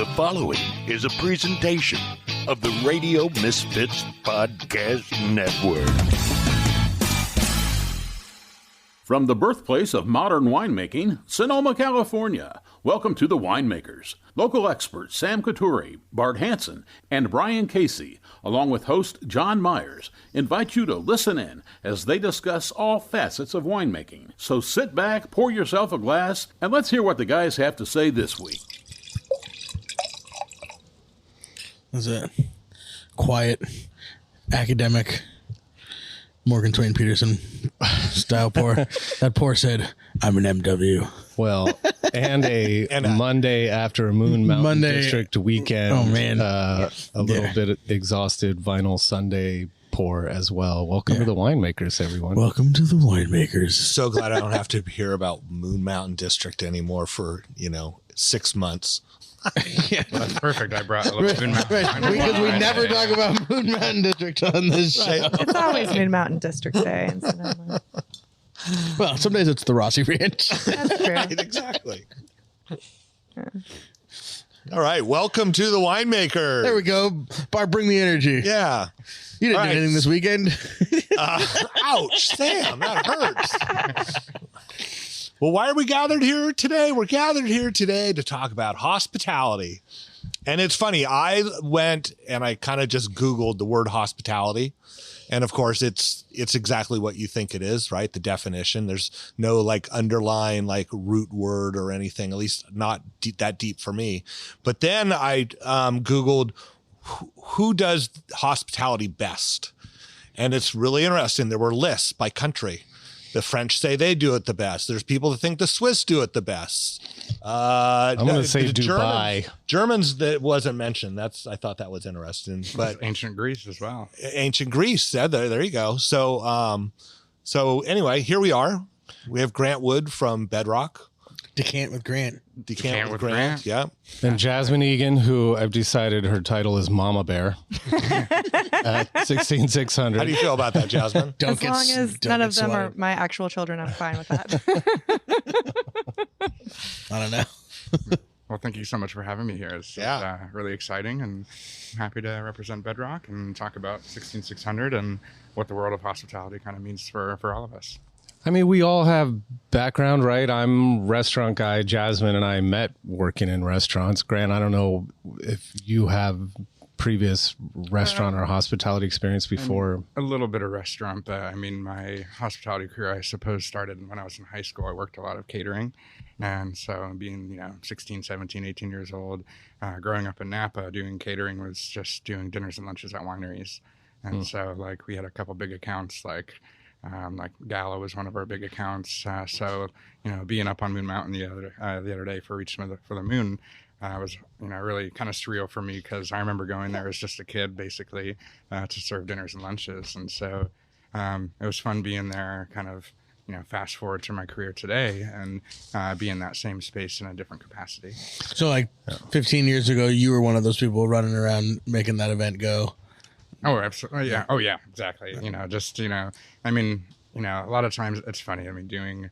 The following is a presentation of the Radio Misfits Podcast Network. From the birthplace of modern winemaking, Sonoma, California, welcome to The Winemakers. Local experts Sam Couturi, Bart Hansen, and Brian Casey, along with host John Myers, invite you to listen in as they discuss all facets of winemaking. So sit back, pour yourself a glass, and let's hear what the guys have to say this week. That's a quiet, academic, Morgan Twain Peterson style pour. That pour said, "I'm an MW." Well, and a Monday after a Moon Mountain District weekend. Oh, man. A little bit exhausted Vinyl Sunday pour as well. Welcome to the Winemakers, everyone. Welcome to the Winemakers. So glad I don't have to hear about Moon Mountain District anymore for, 6 months. Well, that's perfect. I brought a little Moon Mountain. Right. Because we never talk about Moon Mountain District on this show. It's always Moon Mountain District Day in Sonoma. Well, some days it's the Rossi Ranch. That's true. Right, exactly. All right. Welcome to the Winemaker. There we go. Bart, bring the energy. Yeah. You didn't do anything this weekend. Ouch, Sam, that hurts. Well, why are we gathered here today? We're gathered here today to talk about hospitality. And it's funny. I went and I kind of just Googled the word hospitality. And of course, it's exactly what you think it is, right? The definition. There's no underlying root word or anything, at least not that deep for me. But then I Googled who does hospitality best. And it's really interesting. There were lists by country. The French say they do it the best. There's people that think the Swiss do it the best. I'm going to say Dubai. Germans, that wasn't mentioned. I thought that was interesting. But ancient Greece as well. Ancient Greece said that. There you go. So anyway, here we are. We have Grant Wood from Bedrock. Decant with Grant. Decant with Grant. Yeah. And Jasmine Egan, who I've decided her title is Mama Bear at 16600. How do you feel about that, Jasmine? As long as none of them are my actual children, I'm fine with that. I don't know. Well, thank you so much for having me here. It's really exciting, and I'm happy to represent Bedrock and talk about 16600 and what the world of hospitality kind of means for all of us. I mean, we all have background, right? I'm restaurant guy. Jasmine and I met working in restaurants. Grant, I don't know if you have previous restaurant or hospitality experience before. A little bit of restaurant, but my hospitality career, I suppose, started when I was in high school. I worked a lot of catering. And so being, 16, 17, 18 years old, growing up in Napa, doing catering was just doing dinners and lunches at wineries. And so we had a couple big accounts, like Gala was one of our big accounts. So being up on Moon Mountain the other day for Reaching for the Moon was really kind of surreal for me, because I remember going there as just a kid, basically, to serve dinners and lunches. And so it was fun being there, kind of fast forward to my career today and be in that same space in a different capacity. So 15 years ago, you were one of those people running around making that event go. Oh, absolutely. Yeah. Oh, yeah, exactly. A lot of times it's funny. Doing,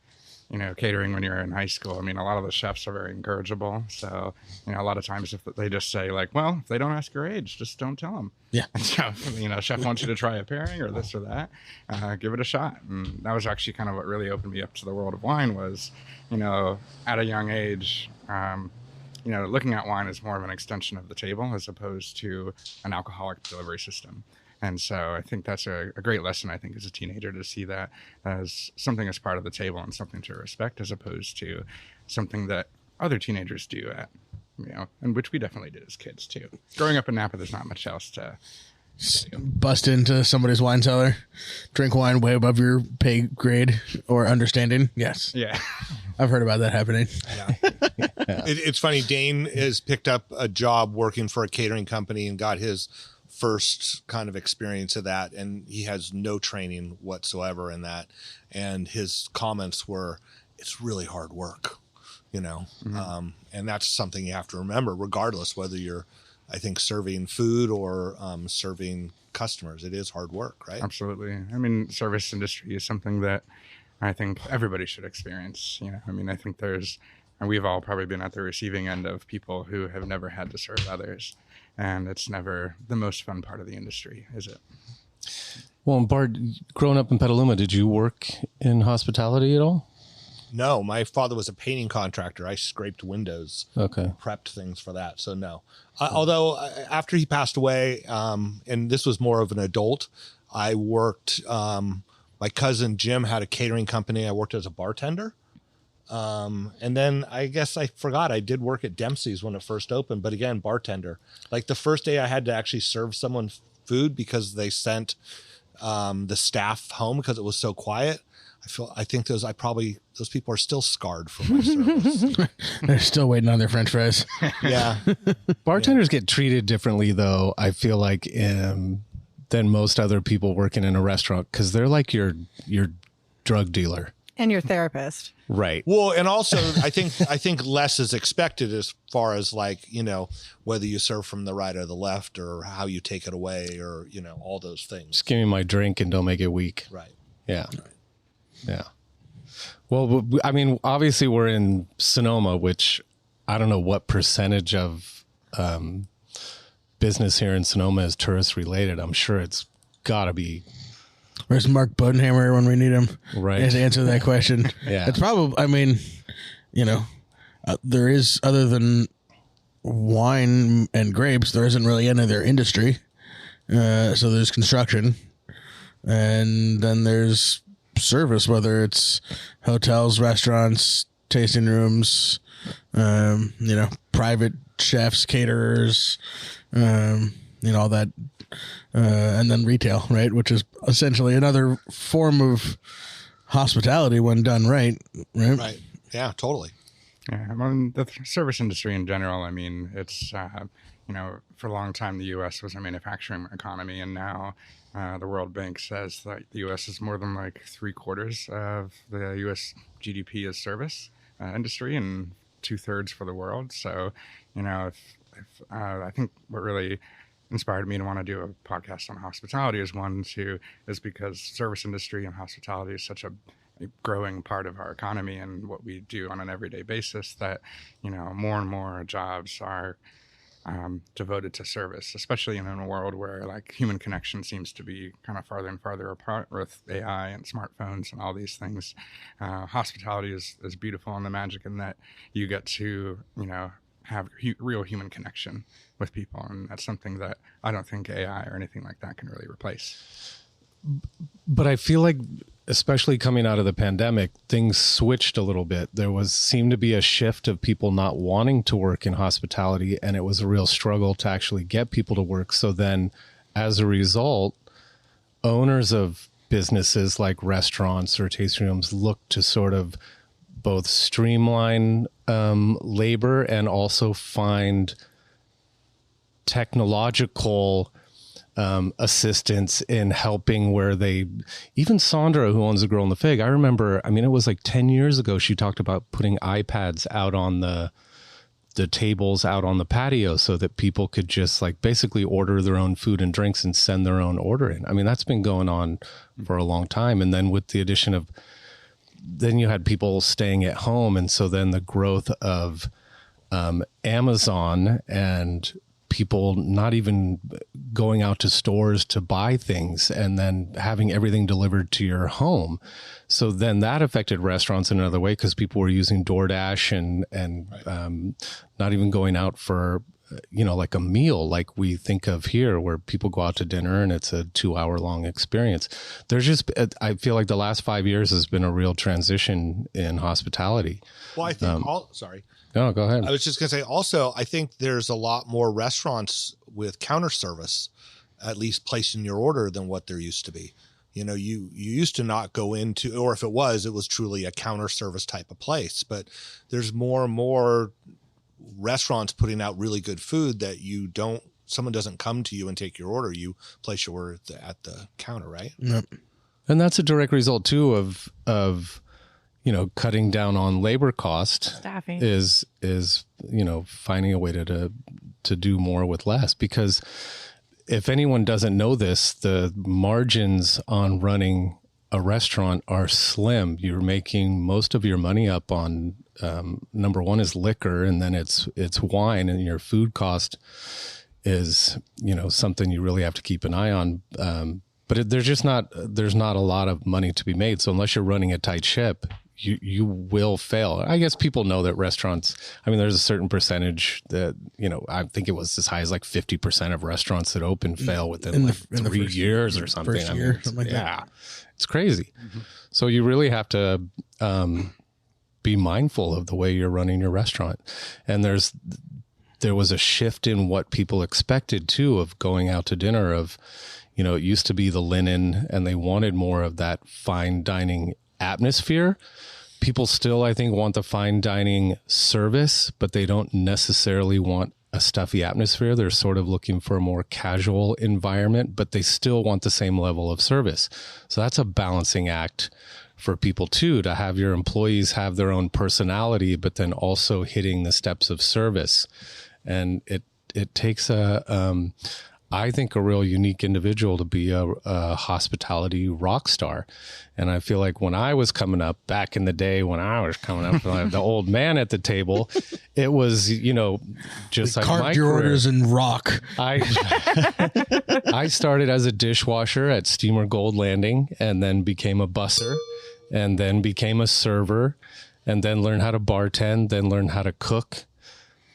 catering when you're in high school, a lot of the chefs are very encourageable. So, a lot of times if they just say well, if they don't ask your age, just don't tell them. Yeah. And so, chef wants you to try a pairing or this or that, give it a shot. And that was actually kind of what really opened me up to the world of wine was, at a young age, looking at wine as more of an extension of the table as opposed to an alcoholic delivery system. And so I think that's a great lesson, I think, as a teenager, to see that as something as part of the table and something to respect, as opposed to something that other teenagers do and which we definitely did as kids too. Growing up in Napa, there's not much else to bust into somebody's wine cellar, drink wine way above your pay grade or understanding. Yes. Yeah. I've heard about that happening. Yeah. It's funny. Dane has picked up a job working for a catering company and got his first kind of experience of that. And he has no training whatsoever in that. And his comments were, it's really hard work, and that's something you have to remember, regardless whether you're, I think, serving food or serving customers. It is hard work, right? Absolutely. Service industry is something that I think everybody should experience. I think there's and we've all probably been at the receiving end of people who have never had to serve others. And it's never the most fun part of the industry, is it? Well, Bart, growing up in Petaluma, did you work in hospitality at all? No, my father was a painting contractor. I scraped windows, Okay. prepped things for that. So no. Although after he passed away, and this was more of an adult, I worked, my cousin Jim had a catering company. I worked as a bartender. And then I guess I forgot I did work at Dempsey's when it first opened, but again, bartender. Like the first day I had to actually serve someone food because they sent the staff home because it was so quiet. I think those people are still scarred from my service. They're still waiting on their French fries. Yeah. Bartenders get treated differently, though, I feel like, than most other people working in a restaurant, because they're like your drug dealer. And your therapist. Right. Well, and also I think less is expected as far as like, whether you serve from the right or the left or how you take it away or, all those things. Just give me my drink and don't make it weak. Right. Yeah. Right. Yeah. Well, I mean, obviously we're in Sonoma, which I don't know what percentage of business here in Sonoma is tourist related. I'm sure it's got to be. Where's Mark Bodenhammer when we need him? Right. To answer that question. Yeah. It's probably, there is, other than wine and grapes, there isn't really any other industry. So there's construction, and then there's service, whether it's hotels, restaurants, tasting rooms, private chefs, caterers, all that. And then retail, right, which is essentially another form of hospitality when done right. Right. Yeah, totally. Yeah, well, the service industry in general, I mean, it's, for a long time, the U.S. was a manufacturing economy, and now the World Bank says that the U.S. is more than like 3/4 of the U.S. GDP is service industry and 2/3 for the world. So, I think what really inspired me to want to do a podcast on hospitality is because service industry and hospitality is such a growing part of our economy and what we do on an everyday basis that, more and more jobs are devoted to service, especially in a world where like human connection seems to be kind of farther and farther apart with AI and smartphones and all these things. Hospitality is beautiful and the magic in that you get to, have real human connection with people. And that's something that I don't think AI or anything like that can really replace. But I feel like, especially coming out of the pandemic, things switched a little bit. There seemed to be a shift of people not wanting to work in hospitality, and it was a real struggle to actually get people to work. So then, as a result, owners of businesses like restaurants or tasting rooms look to sort of both streamline labor and also find technological assistance in helping where even Sandra, who owns the Girl in the Fig, I remember, it was like 10 years ago, she talked about putting iPads out on the tables out on the patio so that people could just like basically order their own food and drinks and send their own order in. That's been going on for a long time. And then with the addition of, then you had people staying at home. And so then the growth of Amazon and people not even going out to stores to buy things and then having everything delivered to your home. So then that affected restaurants in another way because people were using DoorDash and not even going out for, like a meal like we think of here where people go out to dinner and it's a 2-hour long experience. I feel like the last 5 years has been a real transition in hospitality. Well, I think sorry. No, go ahead. I was just going to say also, I think there's a lot more restaurants with counter service, at least placing your order, than what there used to be. You used to not go into, or if it was truly a counter service type of place. But there's more and more restaurants putting out really good food that someone doesn't come to you and take your order. You place your order at the counter, right? Yep. And that's a direct result too of cutting down on labor cost. Staffing is finding a way to do more with less, because if anyone doesn't know this, the margins on running a restaurant are slim. You're making most of your money up on, number one is liquor, and then it's wine, and your food cost is, something you really have to keep an eye on. But there's not a lot of money to be made. So unless you're running a tight ship, you will fail. I guess people know that restaurants, there's a certain percentage that, I think it was as high as like 50% of restaurants that open fail within 3 years or something. First year, something like that. Yeah, it's crazy. Mm-hmm. So you really have to be mindful of the way you're running your restaurant. And there was a shift in what people expected too, of going out to dinner, of, it used to be the linen, and they wanted more of that fine dining atmosphere. People still, I think, want the fine dining service, but they don't necessarily want a stuffy atmosphere. They're sort of looking for a more casual environment, but they still want the same level of service. So that's a balancing act for people too, to have your employees have their own personality, but then also hitting the steps of service. And it takes I think a real unique individual to be a hospitality rock star. And I feel like when I was coming up, back in the day when I was coming up, the old man at the table, it was, just like my your career. Orders in rock. I started as a dishwasher at Steamer Gold Landing, and then became a busser, and then became a server, and then learned how to bartend, then learned how to cook,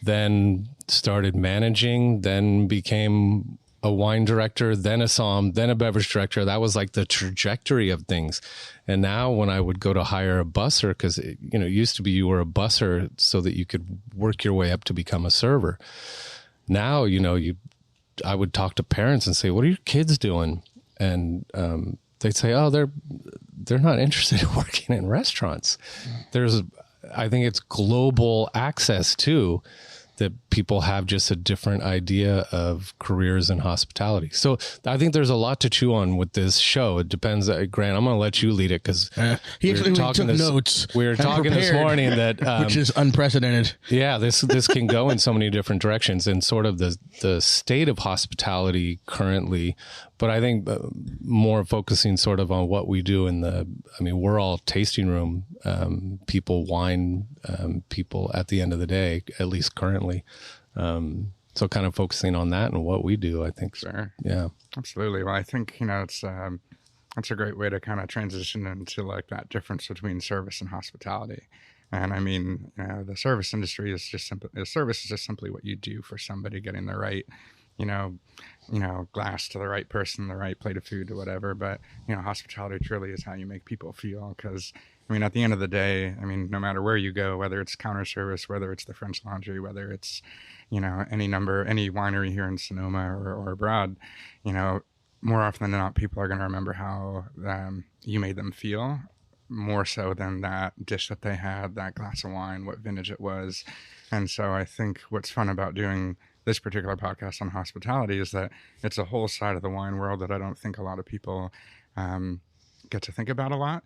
then started managing, then became a wine director, then a somm, then a beverage director. That was like the trajectory of things. And now when I would go to hire a busser, because it used to be you were a busser so that you could work your way up to become a server. Now, I would talk to parents and say, "What are your kids doing?" And they'd say, "Oh, they're not interested in working in restaurants." I think it's global access too, that people have just a different idea of careers in hospitality. So I think there's a lot to chew on with this show. It depends. Grant, I'm going to let you lead it, because we took notes. We were talking this morning that which is unprecedented. Yeah, this can go in so many different directions, and sort of the state of hospitality currently. But I think more focusing sort of on what we do we're all tasting room people, wine people at the end of the day, at least currently. So kind of focusing on that and what we do, I think. Sure. Yeah, absolutely. Well, I think, it's a great way to kind of transition into like that difference between service and hospitality. And the service industry is just simply what you do for somebody, getting the right, glass to the right person, the right plate of food or whatever. But, hospitality truly is how you make people feel. Because, at the end of the day, no matter where you go, whether it's counter service, whether it's the French Laundry, whether it's, any winery here in Sonoma or abroad, more often than not, people are going to remember how you made them feel, more so than that dish that they had, that glass of wine, what vintage it was. And so I think what's fun about doing this particular podcast on hospitality is that it's a whole side of the wine world that I don't think a lot of people get to think about a lot.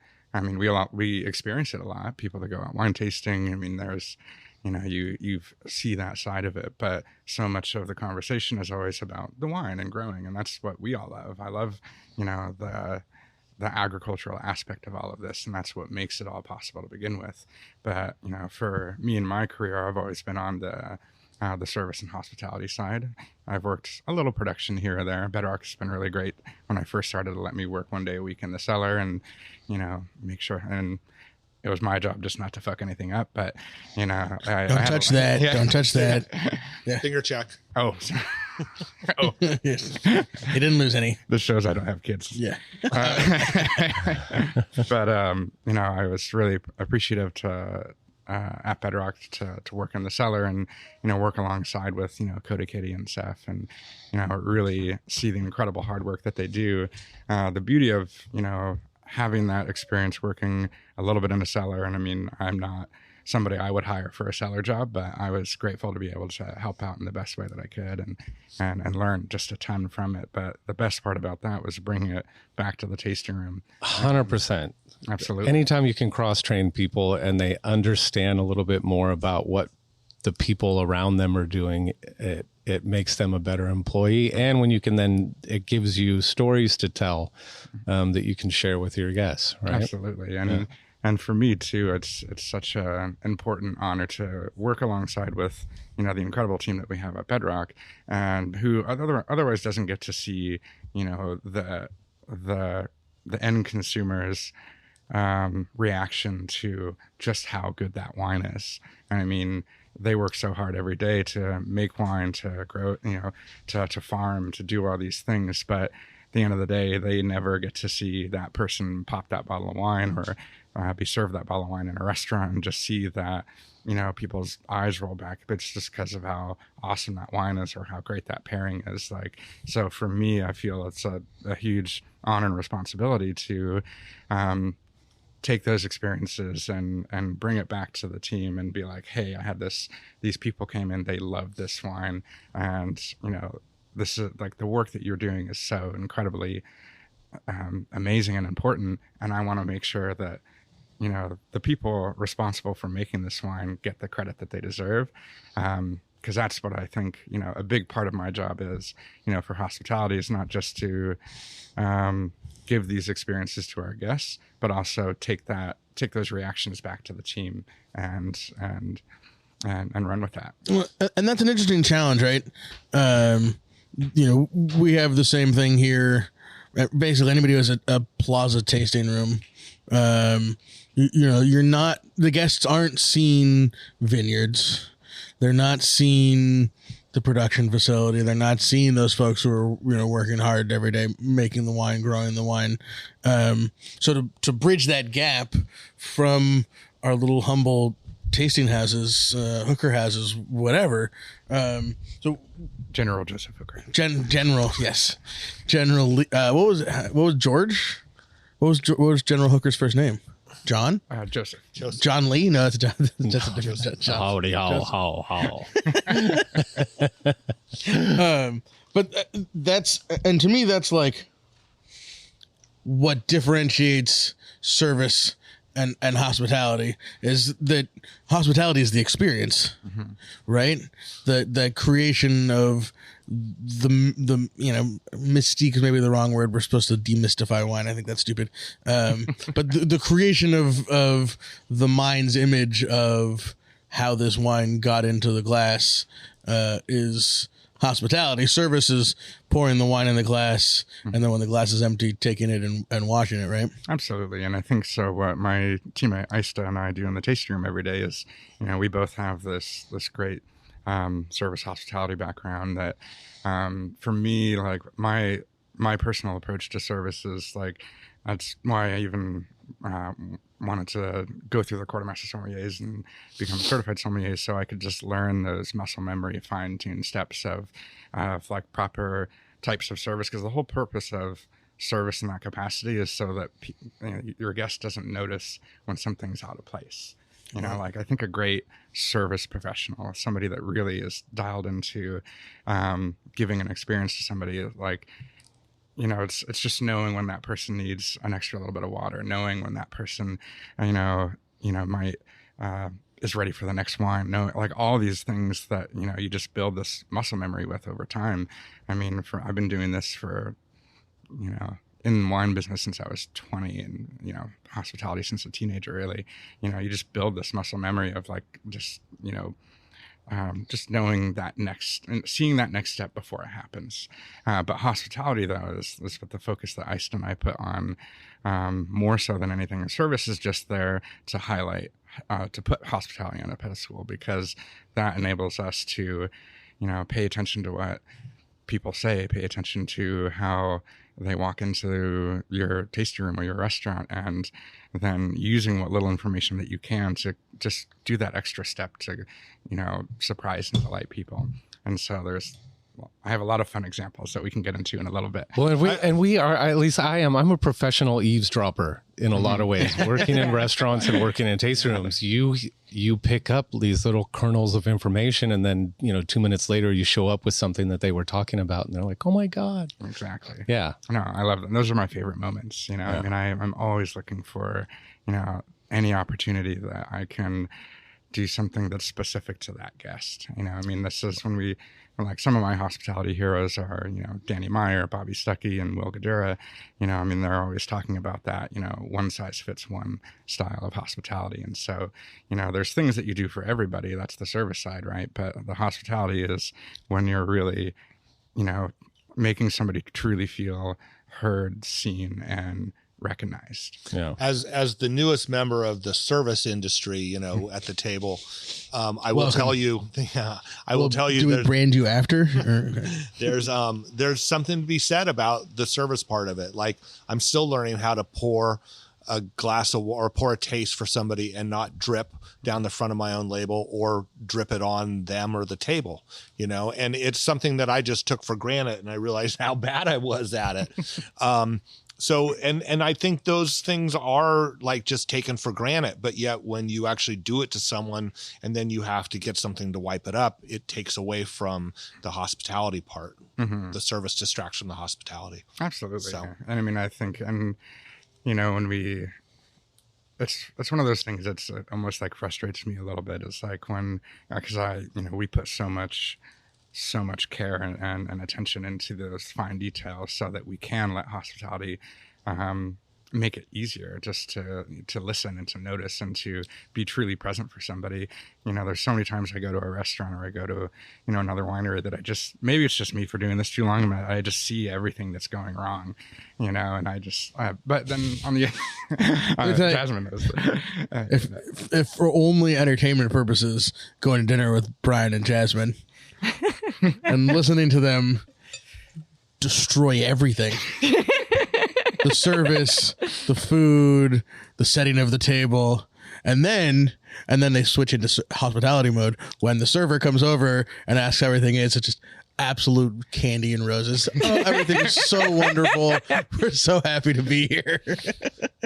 We experience it a lot. People that go out wine tasting, there's, you see that side of it, but so much of the conversation is always about the wine and growing. And that's what we all love. I love, the agricultural aspect of all of this, and that's what makes it all possible to begin with. But for me in my career, I've always been on the service and hospitality side. I've worked a little production here or there. Bedrock has been really great. When I first started, to let me work one day a week in the cellar and make sure. And it was my job just not to fuck anything up. But don't touch that. Yeah. Don't touch that. Yeah. Finger check. Oh. Oh, yes. He didn't lose any. This shows I don't have kids. Yeah. But I was really appreciative to at Bedrock to work in the cellar and work alongside with Coda Kitty and Seth, and really see the incredible hard work that they do. The beauty of having that experience working a little bit in a cellar, and I'm not somebody I would hire for a cellar job, but I was grateful to be able to help out in the best way that I could and learn just a ton from it. But the best part about that was bringing it back to the tasting room. 100%. Absolutely. Anytime you can cross-train people and they understand a little bit more about what the people around them are doing, it makes them a better employee. And when you can then, it gives you stories to tell that you can share with your guests, right? Absolutely. And for me too, it's such an important honor to work alongside with, the incredible team that we have at Bedrock, and who otherwise doesn't get to see, the end consumer's reaction to just how good that wine is. And I mean, they work so hard every day to make wine, to grow, to farm, to do all these things. But at the end of the day, they never get to see that person pop that bottle of wine or be served that bottle of wine in a restaurant and just see that, people's eyes roll back. It's just because of how awesome that wine is or how great that pairing is. Like, so for me, I feel it's a huge honor and responsibility to take those experiences and bring it back to the team and be like, hey, I had these people came in, they loved this wine. And, this is like the work that you're doing is so incredibly amazing and important. And I want to make sure that, the people responsible for making this wine get the credit that they deserve. Because that's what I think, a big part of my job is, for hospitality is not just to give these experiences to our guests, but also take those reactions back to the team and run with that. Well, and that's an interesting challenge, right? We have the same thing here. Basically, anybody who has a plaza tasting room, you're not, the guests aren't seeing vineyards. They're not seeing the production facility. They're not seeing those folks who are, working hard every day, making the wine, growing the wine. So to bridge that gap from our little humble tasting houses, hooker houses, whatever. So General Joseph Hooker. General, yes. General. What was George? What was General Hooker's first name? John? Joseph. John Lee? No, that's a different John. Howdy, how. But that's, and to me, that's like what differentiates service and hospitality, is that hospitality is the experience, right? The creation of the mystique is maybe the wrong word. We're supposed to demystify wine. I think that's stupid. But the creation of the mind's image of how this wine got into the glass is hospitality. Service is pouring the wine in the glass, and then when the glass is empty, taking it and washing it, right? Absolutely. And I think so what my teammate Aista and I do in the tasting room every day is, we both have this great service hospitality background that for me, like my personal approach to service is like, that's why I even wanted to go through the Court of Master Sommeliers and become a certified sommelier, so I could just learn those muscle memory, fine-tuned steps of like proper types of service. Because the whole purpose of service in that capacity is so that your guest doesn't notice when something's out of place. Like I think a great service professional, somebody that really is dialed into giving an experience to somebody, like, it's just knowing when that person needs an extra little bit of water, knowing when that person, might is ready for the next wine. Like all these things that, you just build this muscle memory with over time. I mean, I've been doing this for, in wine business since I was 20, and, hospitality since a teenager, really. You just build this muscle memory of like, just knowing that next and seeing that next step before it happens. But hospitality, though, is what the focus that Aista and I put on more so than anything. And service is just there to highlight, to put hospitality on a pedestal, because that enables us to, pay attention to what people say, pay attention to how they walk into your tasting room or your restaurant, and then using what little information that you can to just do that extra step to, surprise and delight people. And so I have a lot of fun examples that we can get into in a little bit. Well, we are, at least I am, I'm a professional eavesdropper in a lot of ways, working in restaurants and working in tasting rooms. You pick up these little kernels of information, and then, 2 minutes later you show up with something that they were talking about, and they're like, oh my God. Exactly. Yeah. No, I love them. Those are my favorite moments. Yeah. I mean, I'm always looking for, any opportunity that I can do something that's specific to that guest. You know, I mean, this is when like some of my hospitality heroes are, you know, Danny Meyer, Bobby Stuckey, and Will Gadura. You know, I mean, they're always talking about that, you know, one size fits one style of hospitality. And so, you know, there's things that you do for everybody. That's the service side, right? But the hospitality is when you're really, you know, making somebody truly feel heard, seen, and recognized. Yeah. As the newest member of the service industry, you know, at the table, I will tell you. I will tell you. Do we brand you after? There's something to be said about the service part of it. Like, I'm still learning how to pour a glass of water or pour a taste for somebody and not drip down the front of my own label or drip it on them or the table, you know. And it's something that I just took for granted, and I realized how bad I was at it. So, and I think those things are like just taken for granted, but yet when you actually do it to someone and then you have to get something to wipe it up, it takes away from the hospitality part. The service distracts from the hospitality. Absolutely. So. And I mean, I think, and you know, when it's one of those things that's almost like frustrates me a little bit. It's like when, because we put so much care and attention into those fine details so that we can let hospitality make it easier just to listen and to notice and to be truly present for somebody. You know, there's so many times I go to a restaurant or I go to, you know, another winery that maybe it's just me for doing this too long, but I just see everything that's going wrong, you know, and but then on the Jasmine knows. If for only entertainment purposes, going to dinner with Brian and Jasmine and listening to them destroy everything. The service, the food, the setting of the table, and then they switch into hospitality mode when the server comes over and asks how everything is. It's just absolute candy and roses. Oh, everything is so wonderful. We're so happy to be here.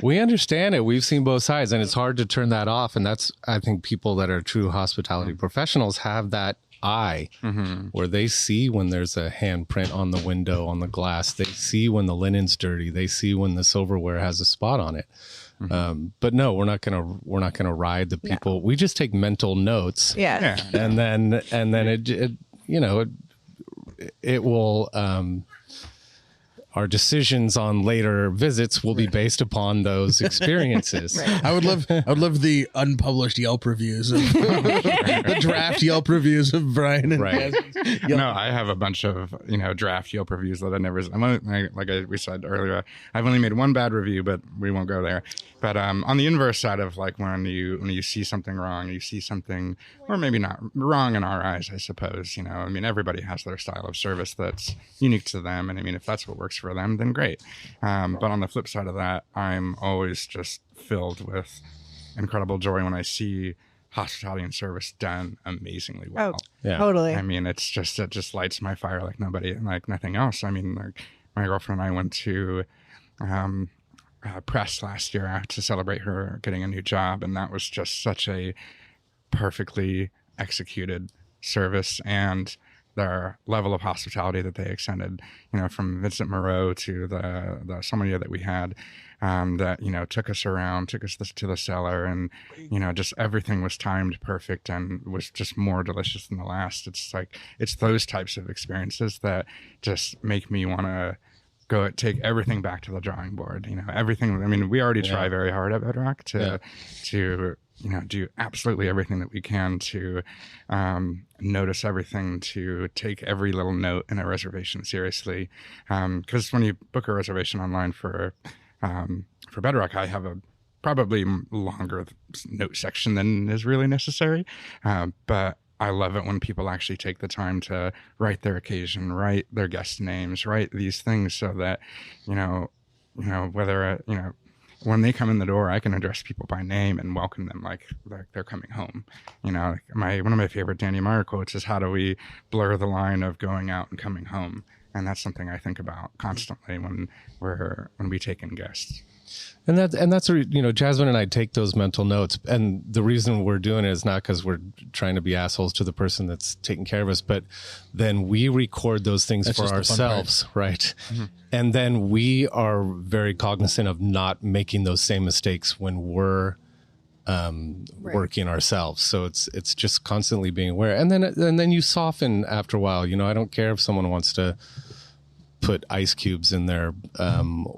We understand it. We've seen both sides, and it's hard to turn that off. And that's, I think, people that are true hospitality professionals have that eye where they see when there's a handprint on the window, on the glass. They see when the linen's dirty. They see when the silverware has a spot on it. But no, we're not gonna ride the people. No. We just take mental notes. Yeah. And then it you know, it will our decisions on later visits will be based upon those experiences. Right. I would love the unpublished Yelp reviews of the draft Yelp reviews of Brian and Jasmine. No, I have a bunch of, you know, draft Yelp reviews that we said earlier, I've only made one bad review, but we won't go there. But on the inverse side of like when you see something wrong, you see something, or maybe not wrong in our eyes, I suppose, you know, I mean, everybody has their style of service that's unique to them. And I mean, if that's what works for them, then great. But on the flip side of that, I'm always just filled with incredible joy when I see hospitality and service done amazingly well. Oh, yeah. Totally. I mean, it just lights my fire like nothing else. I mean, like my girlfriend and I went to press last year to celebrate her getting a new job, and that was just such a perfectly executed service, and their level of hospitality that they extended, you know, from Vincent Moreau to the sommelier that we had, that, you know, took us to the cellar, and, you know, just everything was timed perfect and was just more delicious than the last. It's like, it's those types of experiences that just make me want to take everything back to the drawing board, you know, everything. I mean, we already try very hard at Bedrock to you know, do absolutely everything that we can to notice everything, to take every little note in a reservation seriously. Because when you book a reservation online for Bedrock, I have a probably longer note section than is really necessary. But I love it when people actually take the time to write their occasion, write their guest names, write these things so that, you know, whether, you know, when they come in the door, I can address people by name and welcome them like they're coming home. You know, like one of my favorite Danny Meyer quotes is, "How do we blur the line of going out and coming home?" And that's something I think about constantly when we take in guests. And that's where, you know, Jasmine and I take those mental notes, and the reason we're doing it is not because we're trying to be assholes to the person that's taking care of us, but then we record those things for ourselves, right? Mm-hmm. And then we are very cognizant of not making those same mistakes when we're working ourselves. So it's just constantly being aware. And then you soften after a while. You know, I don't care if someone wants to put ice cubes in their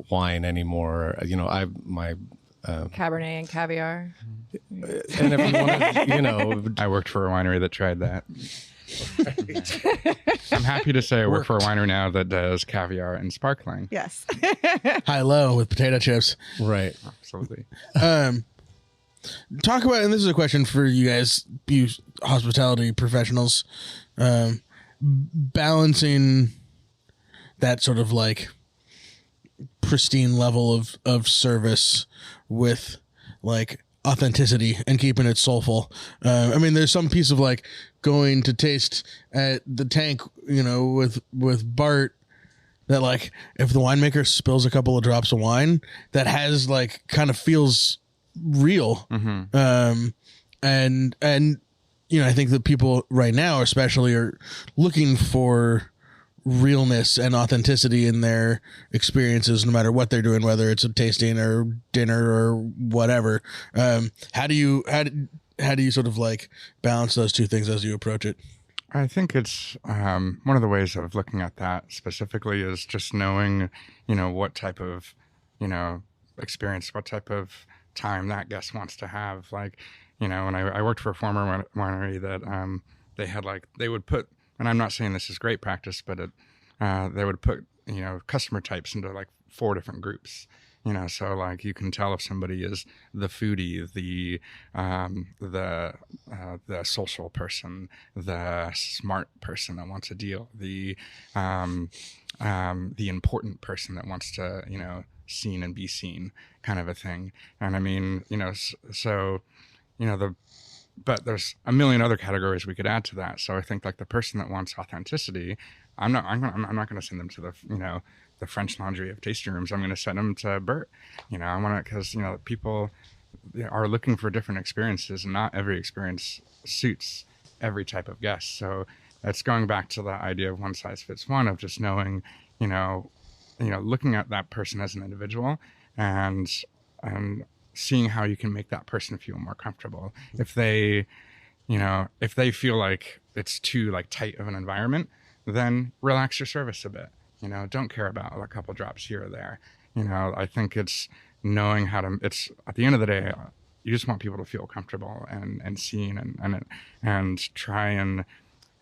wine anymore. You know, my Cabernet and caviar. and if you want to, you know, I worked for a winery that tried that. I'm happy to say I work for a winery now that does caviar and sparkling. Yes. High-low with potato chips. right. Absolutely. Talk about, and this is a question for you guys, you hospitality professionals, balancing that sort of like pristine level of service with like authenticity and keeping it soulful. I mean, there's some piece of like going to taste at the tank, you know, with Bart, that like if the winemaker spills a couple of drops of wine, that has like kind of feels real. And you know, I think that people right now especially are looking for realness and authenticity in their experiences, no matter what they're doing, whether it's a tasting or dinner or whatever. How do you sort of like balance those two things as you approach it? I think it's one of the ways of looking at that specifically is just knowing, you know, what type of, you know, experience, what type of time that guest wants to have. Like, you know, when I worked for a former winery that they had like, they would put, and I'm not saying this is great practice, but they would put, you know, customer types into like 4 different groups. You know, so like you can tell if somebody is the foodie, the social person, the smart person that wants a deal, the important person that wants to, you know, seen and be seen, kind of a thing. And I mean, you know, so you know but there's a million other categories we could add to that. So I think like the person that wants authenticity, I'm not going to send them to the, you know, the French Laundry of tasting rooms. I'm going to send them to Bert. You know, I want to, because, you know, people are looking for different experiences, and not every experience suits every type of guest. So it's going back to the idea of one size fits one, of just knowing, you know, looking at that person as an individual and seeing how you can make that person feel more comfortable. If they feel like it's too like tight of an environment, then relax your service a bit. You know, don't care about a couple drops here or there. You know, I think it's knowing how to, it's at the end of the day, you just want people to feel comfortable and seen and try and,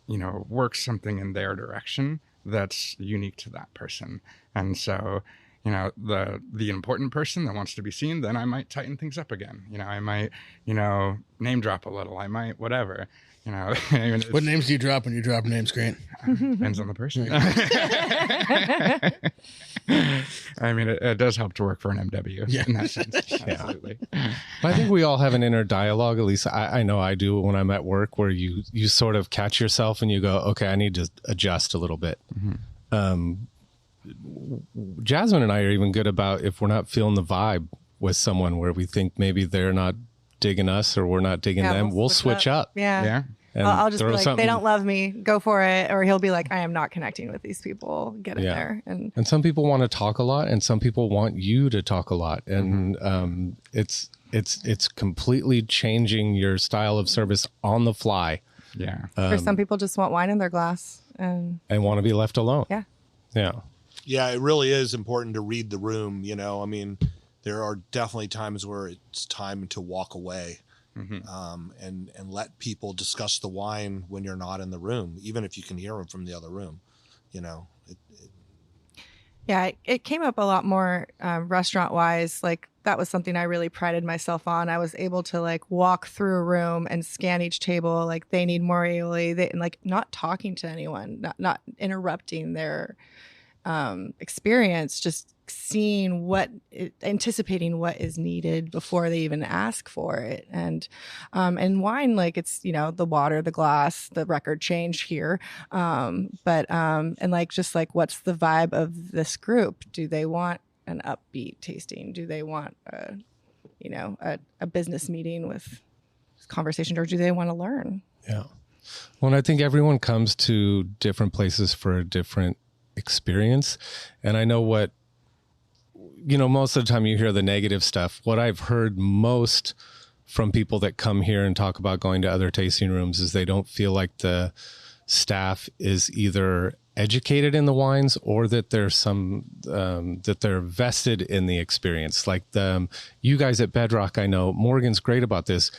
you know, work something in their direction that's unique to that person. And so, you know, the important person that wants to be seen, then I might tighten things up again. You know, I might, you know, name drop a little. I might, whatever. You know, what names do you drop when you drop names, Grant? Depends on the person. I mean, it does help to work for an MW in that sense. Absolutely. I think we all have an inner dialogue. At least I know I do when I'm at work, where you sort of catch yourself and you go, okay, I need to adjust a little bit. Jasmine and I are even good about if we're not feeling the vibe with someone where we think maybe they're not digging us or we're not digging them, we'll switch up. Yeah. I'll just be like, they don't love me, go for it. Or he'll be like, I am not connecting with these people, get in there. And some people want to talk a lot, and some people want you to talk a lot. And it's completely changing your style of service on the fly. Yeah. For some people just want wine in their glass and want to be left alone. Yeah. Yeah. Yeah, it really is important to read the room. You know, I mean, there are definitely times where it's time to walk away, and let people discuss the wine when you're not in the room, even if you can hear them from the other room. You know, Yeah, it came up a lot more restaurant wise. Like that was something I really prided myself on. I was able to like walk through a room and scan each table. Like they need more aioli, and like not talking to anyone, not interrupting their experience, just seeing anticipating what is needed before they even ask for it. And wine, like it's, you know, the water, the glass, the record change here. And like, just like, what's the vibe of this group? Do they want an upbeat tasting? Do they want a business meeting with conversation, or do they want to learn? Yeah. Well, I think everyone comes to different places for a different experience. And I know most of the time you hear the negative stuff. What I've heard most from people that come here and talk about going to other tasting rooms is they don't feel like the staff is either educated in the wines or that there's some that they're vested in the experience. Like you guys at Bedrock, I know Morgan's great about this.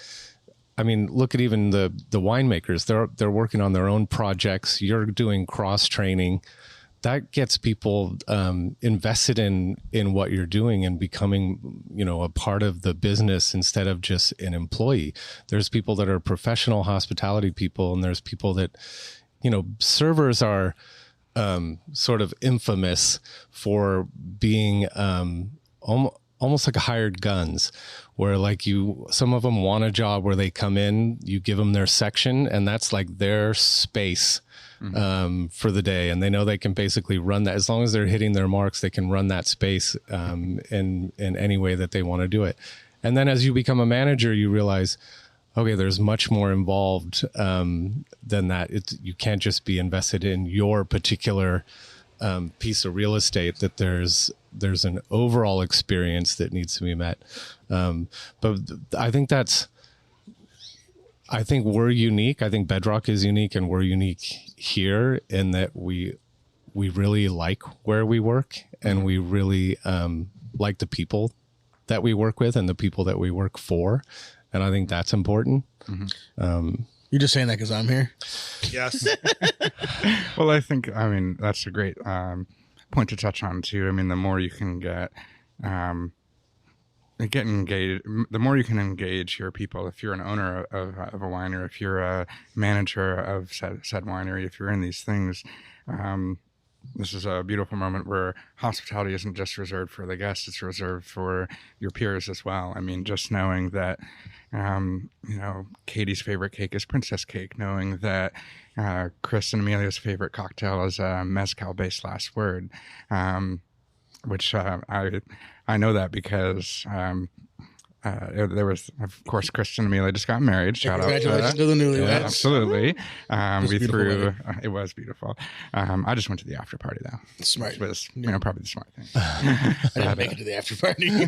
I mean, look at even the winemakers. They're working on their own projects. You're doing cross training. That gets people invested in what you're doing and becoming, a part of the business instead of just an employee. There's people that are professional hospitality people, and there's people that, servers are sort of infamous for being almost like hired guns, where like some of them want a job where they come in, you give them their section, and that's like their space for the day, and they know they can basically run that as long as they're hitting their marks. They can run that space in any way that they want to do it. And then as you become a manager, you realize, okay, there's much more involved than that. You can't just be invested in your particular piece of real estate. That there's an overall experience that needs to be met. But I think we're unique. I think Bedrock is unique, and we're unique here in that we really like where we work, and we really like the people that we work with and the people that we work for. And I think that's important. Mm-hmm. You're just saying that because I'm here? Yes. Well, I think, that's a great point to touch on too. I mean, the more you can get engaged, the more you can engage your people. If you're an owner of a winery, if you're a manager of said winery, if you're in these things, this is a beautiful moment where hospitality isn't just reserved for the guests, it's reserved for your peers as well. I mean, just knowing that, Katie's favorite cake is princess cake, knowing that Chris and Amelia's favorite cocktail is a mezcal-based last word, which I know that because there was, of course, Chris and Amelia just got married. Shout out to the newlyweds. Yeah, absolutely. We threw. Wedding. It was beautiful. I just went to the after party though. Smart. Which was probably the smart thing. I didn't make it to the after party.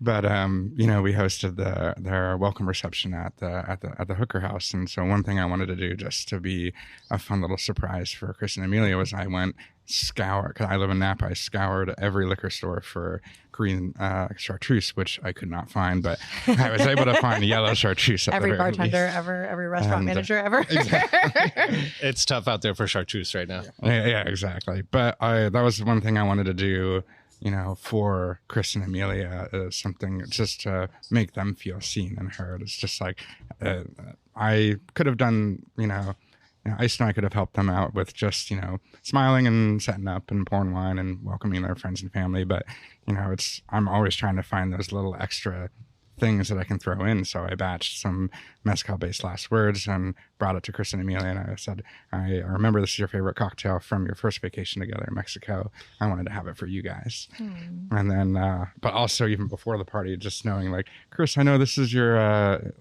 But we hosted their welcome reception at the Hooker House, and so one thing I wanted to do just to be a fun little surprise for Chris and Amelia was I went because I live in Napa. I scoured every liquor store for green chartreuse, which I could not find, but I was able to find yellow chartreuse. Every bartender ever, every restaurant manager ever. Exactly. It's tough out there for chartreuse right now. Yeah, exactly. But that was one thing I wanted to do, for Chris and Amelia, is something just to make them feel seen and heard. It's just like I could have done, Ice and I could have helped them out with just, smiling and setting up and pouring wine and welcoming their friends and family. But, I'm always trying to find those little extra things that I can throw in. So I batched some mezcal-based last words and brought it to Chris and Amelia. And I said, I remember this is your favorite cocktail from your first vacation together in Mexico. I wanted to have it for you guys. And then, but also even before the party, just knowing like, Chris, I know this is your,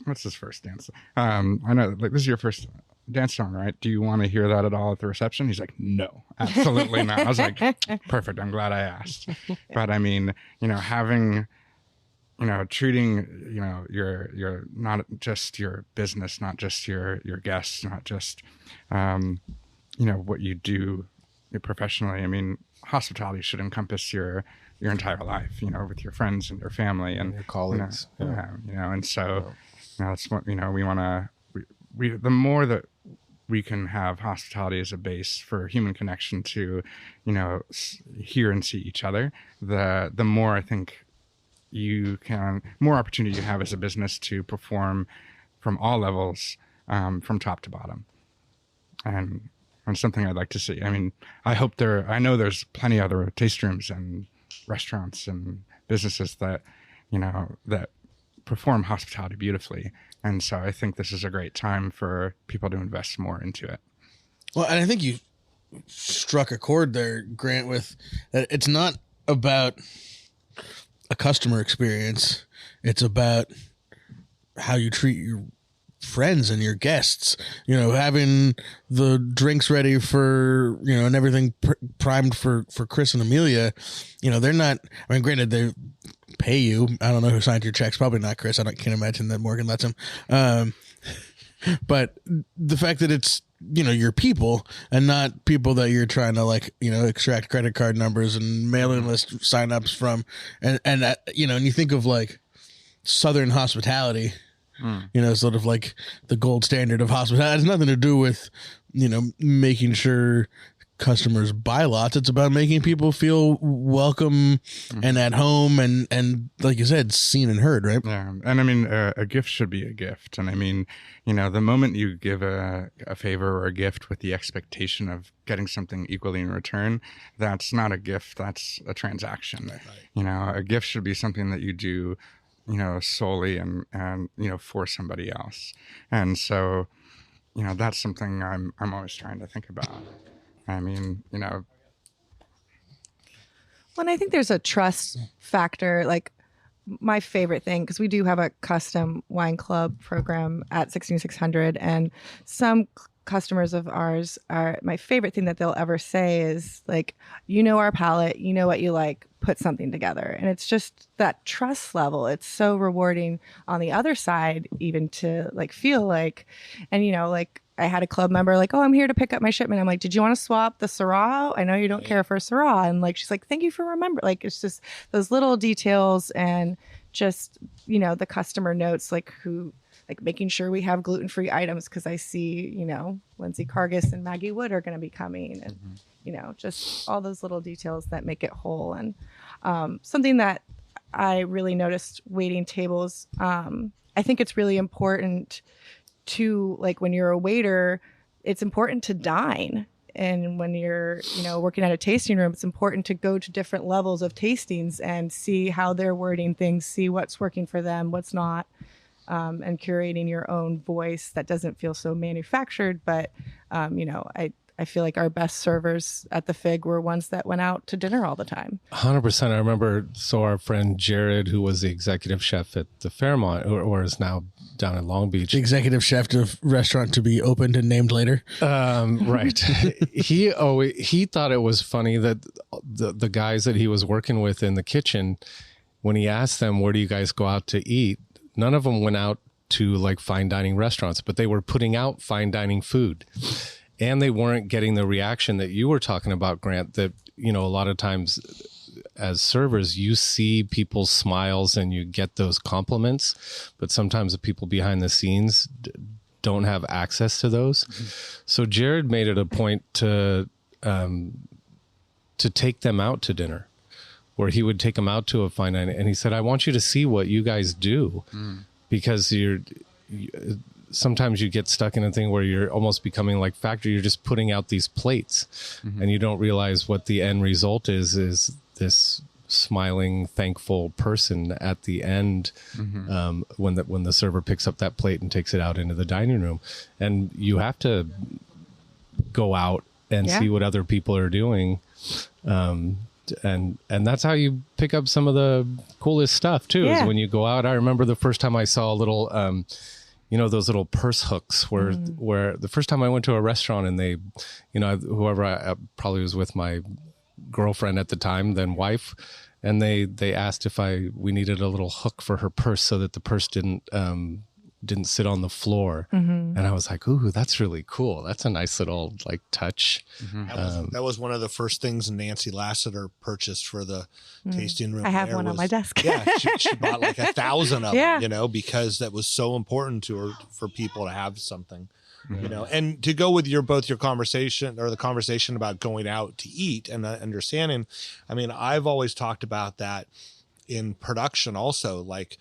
what's his first dance? I know, like, this is your first dance song, right? Do you want to hear that at all at the reception? He's like, no, absolutely not. I was like, perfect. I'm glad I asked. But I mean, having, treating, your not just your business, not just your guests, not just, what you do professionally. I mean, hospitality should encompass your entire life, with your friends and your family and your colleagues. And so. That's what we want to. The more that we can have hospitality as a base for human connection to, hear and see each other, the more I think more opportunity you have as a business to perform from all levels, from top to bottom, and something I'd like to see. I mean, I know there's plenty of other taste rooms and restaurants and businesses that that perform hospitality beautifully, and so I think this is a great time for people to invest more into it. Well, and I think you struck a chord there, Grant, with that it's not about a customer experience, it's about how you treat your friends and your guests, having the drinks ready for, and everything primed for Chris and Amelia. They're not, granted, pay you. I don't know who signed your checks. Probably not Chris. Can't imagine that Morgan lets him. But the fact that it's, your people and not people that you're trying to extract credit card numbers and mailing list signups from. And you think of like Southern hospitality, sort of like the gold standard of hospitality. It has nothing to do with, making sure customers buy lots. It's about making people feel welcome and at home and like you said, seen and heard, right? Yeah. And I mean, a gift should be a gift. And I mean, the moment you give a favor or a gift with the expectation of getting something equally in return, that's not a gift, that's a transaction. Right. A gift should be something that you do, solely and for somebody else. And so, that's something I'm always trying to think about. I mean, Well, and I think there's a trust factor. Like my favorite thing, because we do have a custom wine club program at 16600, and some customers of ours are, my favorite thing that they'll ever say is like, our palate, what you like, put something together. And it's just that trust level. It's so rewarding on the other side, even to like feel like, and like I had a club member like, oh, I'm here to pick up my shipment. I'm like, did you want to swap the Syrah? I know you don't care for Syrah. And like, she's like, thank you for remembering. Like, it's just those little details and just, the customer notes, like making sure we have gluten-free items. Cause I see, Lindsay Cargis and Maggie Wood are going to be coming and, just all those little details that make it whole. And something that I really noticed waiting tables, I think it's really important to, like, when you're a waiter, it's important to dine. And when you're, working at a tasting room, it's important to go to different levels of tastings and see how they're wording things, see what's working for them, what's not, and curating your own voice that doesn't feel so manufactured. But, I feel like our best servers at the Fig were ones that went out to dinner all the time. 100%. I remember, our friend Jared, who was the executive chef at the Fairmont, or is now down in Long Beach. The executive chef of restaurant to be opened and named later. Right. He thought it was funny that the guys that he was working with in the kitchen, when he asked them, where do you guys go out to eat? None of them went out to like fine dining restaurants, but they were putting out fine dining food. And they weren't getting the reaction that you were talking about, Grant, that, a lot of times as servers, you see people's smiles and you get those compliments, but sometimes the people behind the scenes don't have access to those. Mm-hmm. So Jared made it a point to take them out to dinner, where he would take them out to a fine dining. And he said, I want you to see what you guys do, because sometimes you get stuck in a thing where you're almost becoming like factory. You're just putting out these plates, and you don't realize what the end result is this smiling, thankful person at the end, when the server picks up that plate and takes it out into the dining room. And you have to go out and see what other people are doing. And that's how you pick up some of the coolest stuff too, is when you go out. I remember the first time I saw a little, those little purse hooks where the first time I went to a restaurant and they, whoever I probably was with my girlfriend at the time, then wife, and they asked if we needed a little hook for her purse so that the purse didn't sit on the floor. And I was like, ooh, that's really cool. That's a nice little like touch. That was one of the first things Nancy Lassiter purchased for the tasting room. I have one on my desk. Yeah, she bought like 1,000 of them, because that was so important to her, for people to have something. And to go with your conversation, or the conversation about going out to eat and understanding. I mean, I've always talked about that in production also. Like,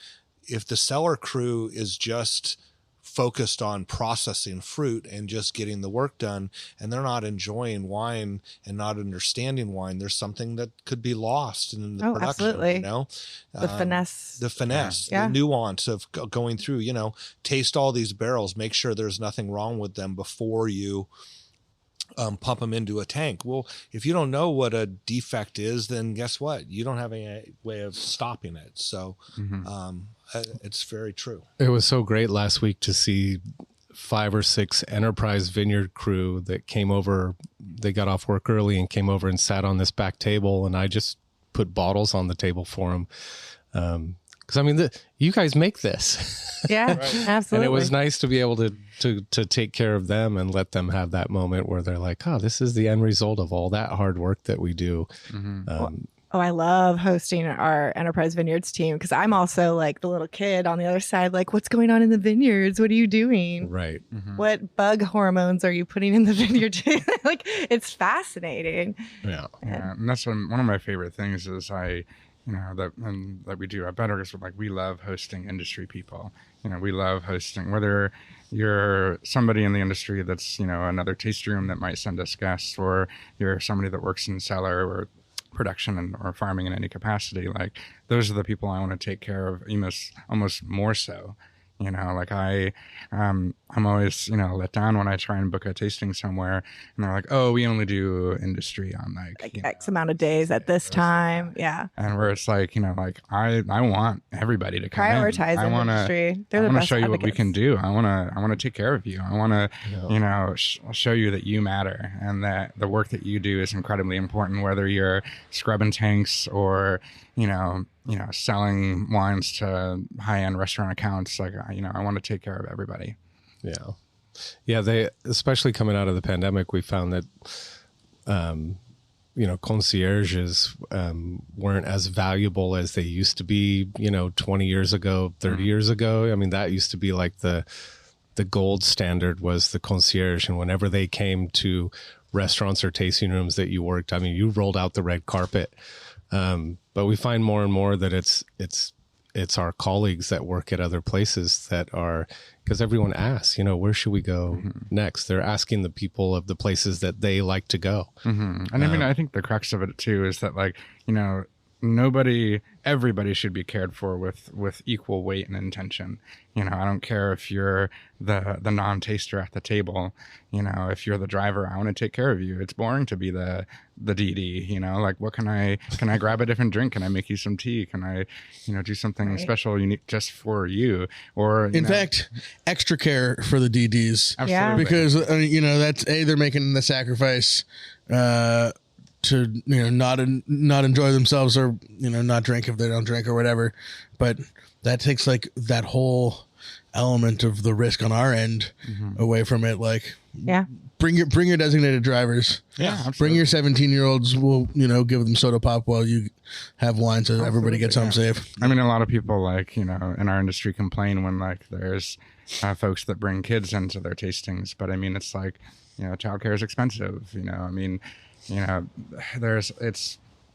if the cellar crew is just focused on processing fruit and just getting the work done, and they're not enjoying wine and not understanding wine, there's something that could be lost in the production. Absolutely. The finesse, the nuance of going through, taste all these barrels, make sure there's nothing wrong with them before you pump them into a tank. Well, if you don't know what a defect is, then guess what? You don't have any way of stopping it. So, it's very true. It was so great last week to see 5 or 6 Enterprise Vineyard crew that came over. They got off work early and came over and sat on this back table, and I just put bottles on the table for them. Because I mean, you guys make this. Yeah, absolutely. And it was nice to be able to take care of them and let them have that moment where they're like, oh, this is the end result of all that hard work that we do. I love hosting our Enterprise Vineyards team because I'm also like the little kid on the other side, like, what's going on in the vineyards? What are you doing? Right. What bug hormones are you putting in the vineyard? Like, it's fascinating. Yeah. And that's one of my favorite things is that we do at Bedrock is like we love hosting industry people. We love hosting, whether you're somebody in the industry that's, another tasting room that might send us guests, or you're somebody that works in cellar or production or farming in any capacity. Like those are the people I want to take care of almost more so. Like I'm always, let down when I try and book a tasting somewhere and they're like, oh, we only do industry on like X amount of days at this time. Yeah. And where it's like, I want everybody to come prioritize in. industry. I want to show you what we can do. I want to take care of you. I want to, show you that you matter and that the work that you do is incredibly important, whether you're scrubbing tanks or, selling wines to high-end restaurant accounts. Like, I want to take care of everybody. Yeah. Yeah. They, especially coming out of the pandemic, we found that, concierges weren't as valuable as they used to be, 20 years ago, 30 years ago. I mean, that used to be like the gold standard was the concierge. And whenever they came to restaurants or tasting rooms that you worked, I mean, you rolled out the red carpet. But we find more and more that it's our colleagues that work at other places that are, because everyone asks, where should we go next? They're asking the people of the places that they like to go. And I think the crux of it too is that like, everybody should be cared for with equal weight and intention. I don't care if you're the non-taster at the table, if you're the driver, I want to take care of you. It's boring to be the DD, like what can I grab a different drink? Can I make you some tea? Can I, do something special, unique just for you? Or in fact, extra care for the DDs. Absolutely. Yeah. Because, that's they're making the sacrifice, to not enjoy themselves or not drink if they don't drink or whatever, but that takes like that whole element of the risk on our end away from it. Like, bring your designated drivers. Yeah, absolutely. Bring your 17-year-olds. We'll give them soda pop while you have wine, so everybody gets home safe. I mean, a lot of people like in our industry complain when like there's folks that bring kids into their tastings, but I mean it's like childcare is expensive.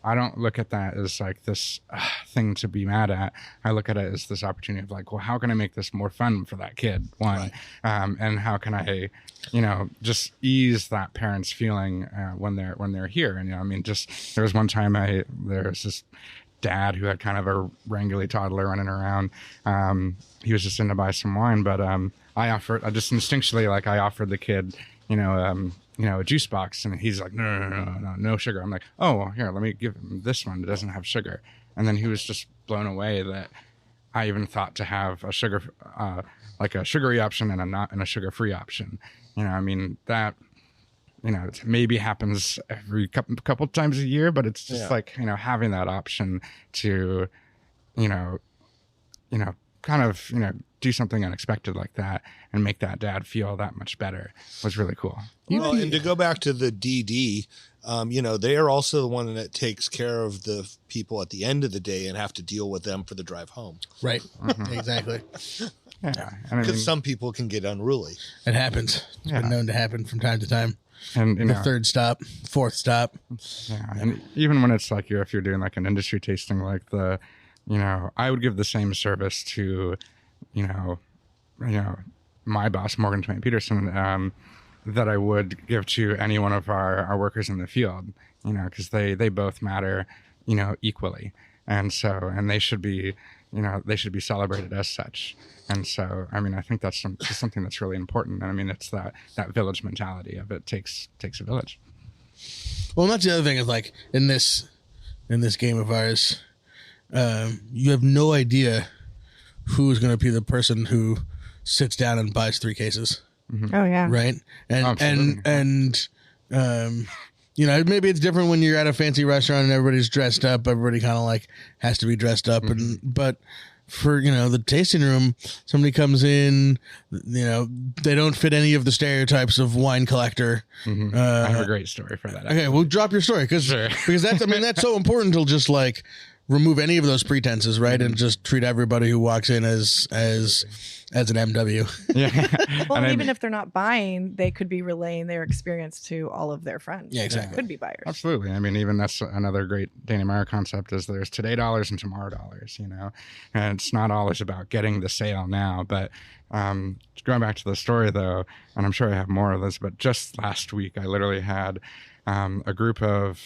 I don't look at that as like this thing to be mad at. I look at it as this opportunity of like, well, how can I make this more fun for that kid? One, right. And how can I, just ease that parent's feeling when they're here? And just there was one time there was this dad who had kind of a wrangly toddler running around. He was just in to buy some wine, but I just instinctually I offered the kid, a juice box, and he's like, no sugar. I'm like, oh, here, let me give him this one that doesn't have sugar. And then he was just blown away that I even thought to have a sugar, like a sugary option and a sugar-free option. That, it maybe happens every couple times a year, but it's just having that option to, kind of, do something unexpected like that and make that dad feel that much better was really cool. Well, and to go back to the DD, they are also the one that takes care of the people at the end of the day and have to deal with them for the drive home. Right. Exactly. Yeah. Because some people can get unruly. It happens. It's been known to happen from time to time. And the third stop, fourth stop. Yeah. And even when it's like if you're doing like an industry tasting, like I would give the same service to, my boss, Morgan Twain Peterson, that I would give to any one of our workers in the field, because they both matter, equally. And they should be, celebrated as such. And so, I think that's something that's really important. And it's that village mentality of it takes a village. Well, and that's the other thing is like in this game of ours, you have no idea who's going to be the person who sits down and buys 3 cases. Oh yeah. Right. And, Absolutely. and You know, maybe it's different when you're at a fancy restaurant and everybody's dressed up. Everybody kind of like has to be dressed up, but for, you know, the tasting room, somebody comes in, you know, they don't fit any of the stereotypes of wine collector. I have a great story for that. Okay, well, drop your story because that's, I mean, that's so important to just like remove any of those pretenses, right, and just treat everybody who walks in as an MW. Yeah. Well, and even if they're not buying, they could be relaying their experience to all of their friends. Yeah, exactly. Could be buyers. Absolutely. I mean, even that's another great Danny Meyer concept is there's today dollars and tomorrow dollars, you know, and it's not always about getting the sale now, but going back to the story though, and I'm sure I have more of this, but just last week, I literally had a group of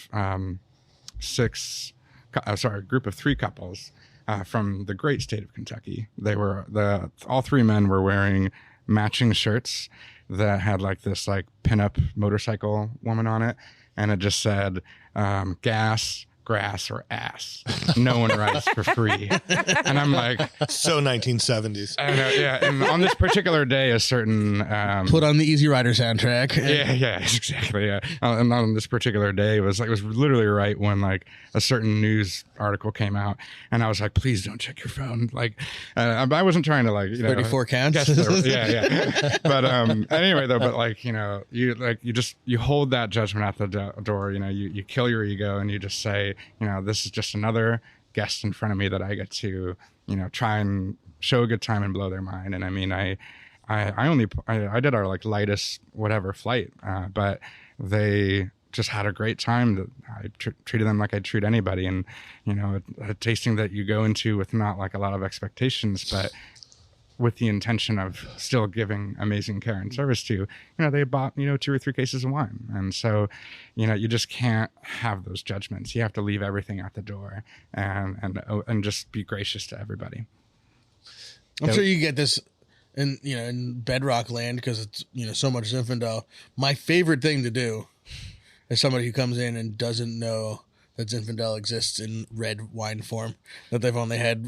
three couples from the great state of Kentucky. They were all three men were wearing matching shirts that had like this like pinup motorcycle woman on it, and it just said gas, grass, or ass. No one rides for free. And I'm like, So 1970s. I know, yeah. And on this particular day, a certain Put on the Easy Rider soundtrack. yeah, exactly. Yeah, and on this particular day, it was literally right when like a certain news article came out, and I was like, please don't check your phone. Like, I wasn't trying to like 34 counts. Yeah. But anyway, though, but like you hold that judgment at the door. You know, you kill your ego and you just say, you know, this is just another guest in front of me that I get to, you know, try and show a good time and blow their mind. And I mean, I did our like lightest whatever flight, but they just had a great time. I treated them like I'd treat anybody. And, you know, a tasting that you go into with not like a lot of expectations, but with the intention of still giving amazing care and service to, you know, they bought, you know, 2 or 3 cases of wine. And so, you know, you just can't have those judgments. You have to leave everything at the door and just be gracious to everybody. I'm sure you get this in Bedrock land because it's, you know, so much Zinfandel. My favorite thing to do is somebody who comes in and doesn't know that Zinfandel exists in red wine form, that they've only had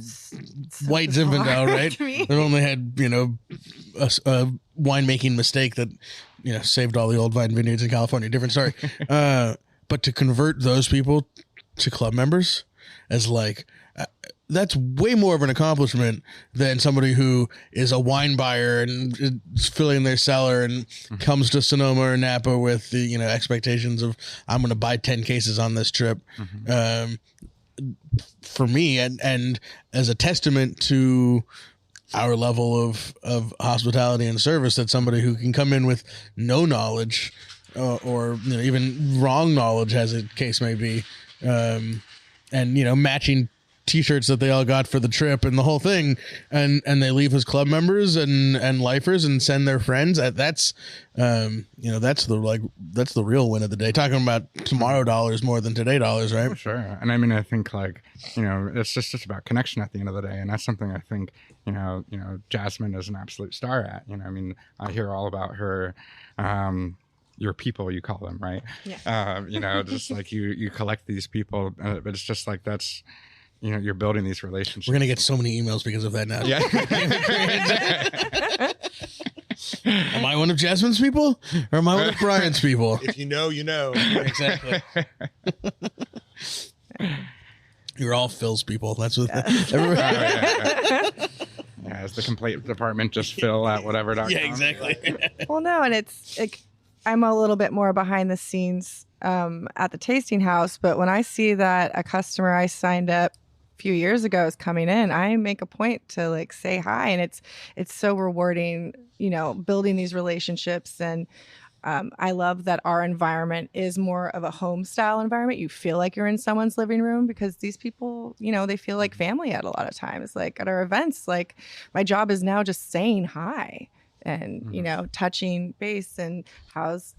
white Zinfandel, right? They've only had, you know, a winemaking mistake that, you know, saved all the old vine vineyards in California. Different story. But to convert those people to club members as like, that's way more of an accomplishment than somebody who is a wine buyer and is filling their cellar and comes to Sonoma or Napa with the, you know, expectations of I'm going to buy 10 cases on this trip. For me, and as a testament to our level of hospitality and service, that somebody who can come in with no knowledge or you know, even wrong knowledge, as the case may be, and, you know, matching T-shirts that they all got for the trip and the whole thing, and they leave as club members and lifers and send their friends. That's you know, that's the real win of the day. Talking about tomorrow dollars more than today dollars, right? For sure. And I mean, I think like, you know, it's just about connection at the end of the day, and that's something I think you know Jasmine is an absolute star at. You know, I mean, I hear all about her. Your people, you call them, right? Yeah. You know, just like you collect these people, but it's just like that's. You know, you're building these relationships. We're going to get so many emails because of that now. Yeah. Am I one of Jasmine's people or am I one of Brian's people? If you know, you know. Exactly. You're all Phil's people. That's what everybody. Yeah, as the complaint department, just Phil at whatever.com. Yeah, exactly. Well, no, and it's like I'm a little bit more behind the scenes at the tasting house, but when I see that a customer I signed up a few years ago is coming in, I make a point to like say hi, and it's so rewarding, you know, building these relationships. And I love that our environment is more of a home style environment. You feel like you're in someone's living room because these people, you know, they feel like family at a lot of times. Like at our events, like my job is now just saying hi and, you know, touching base and how's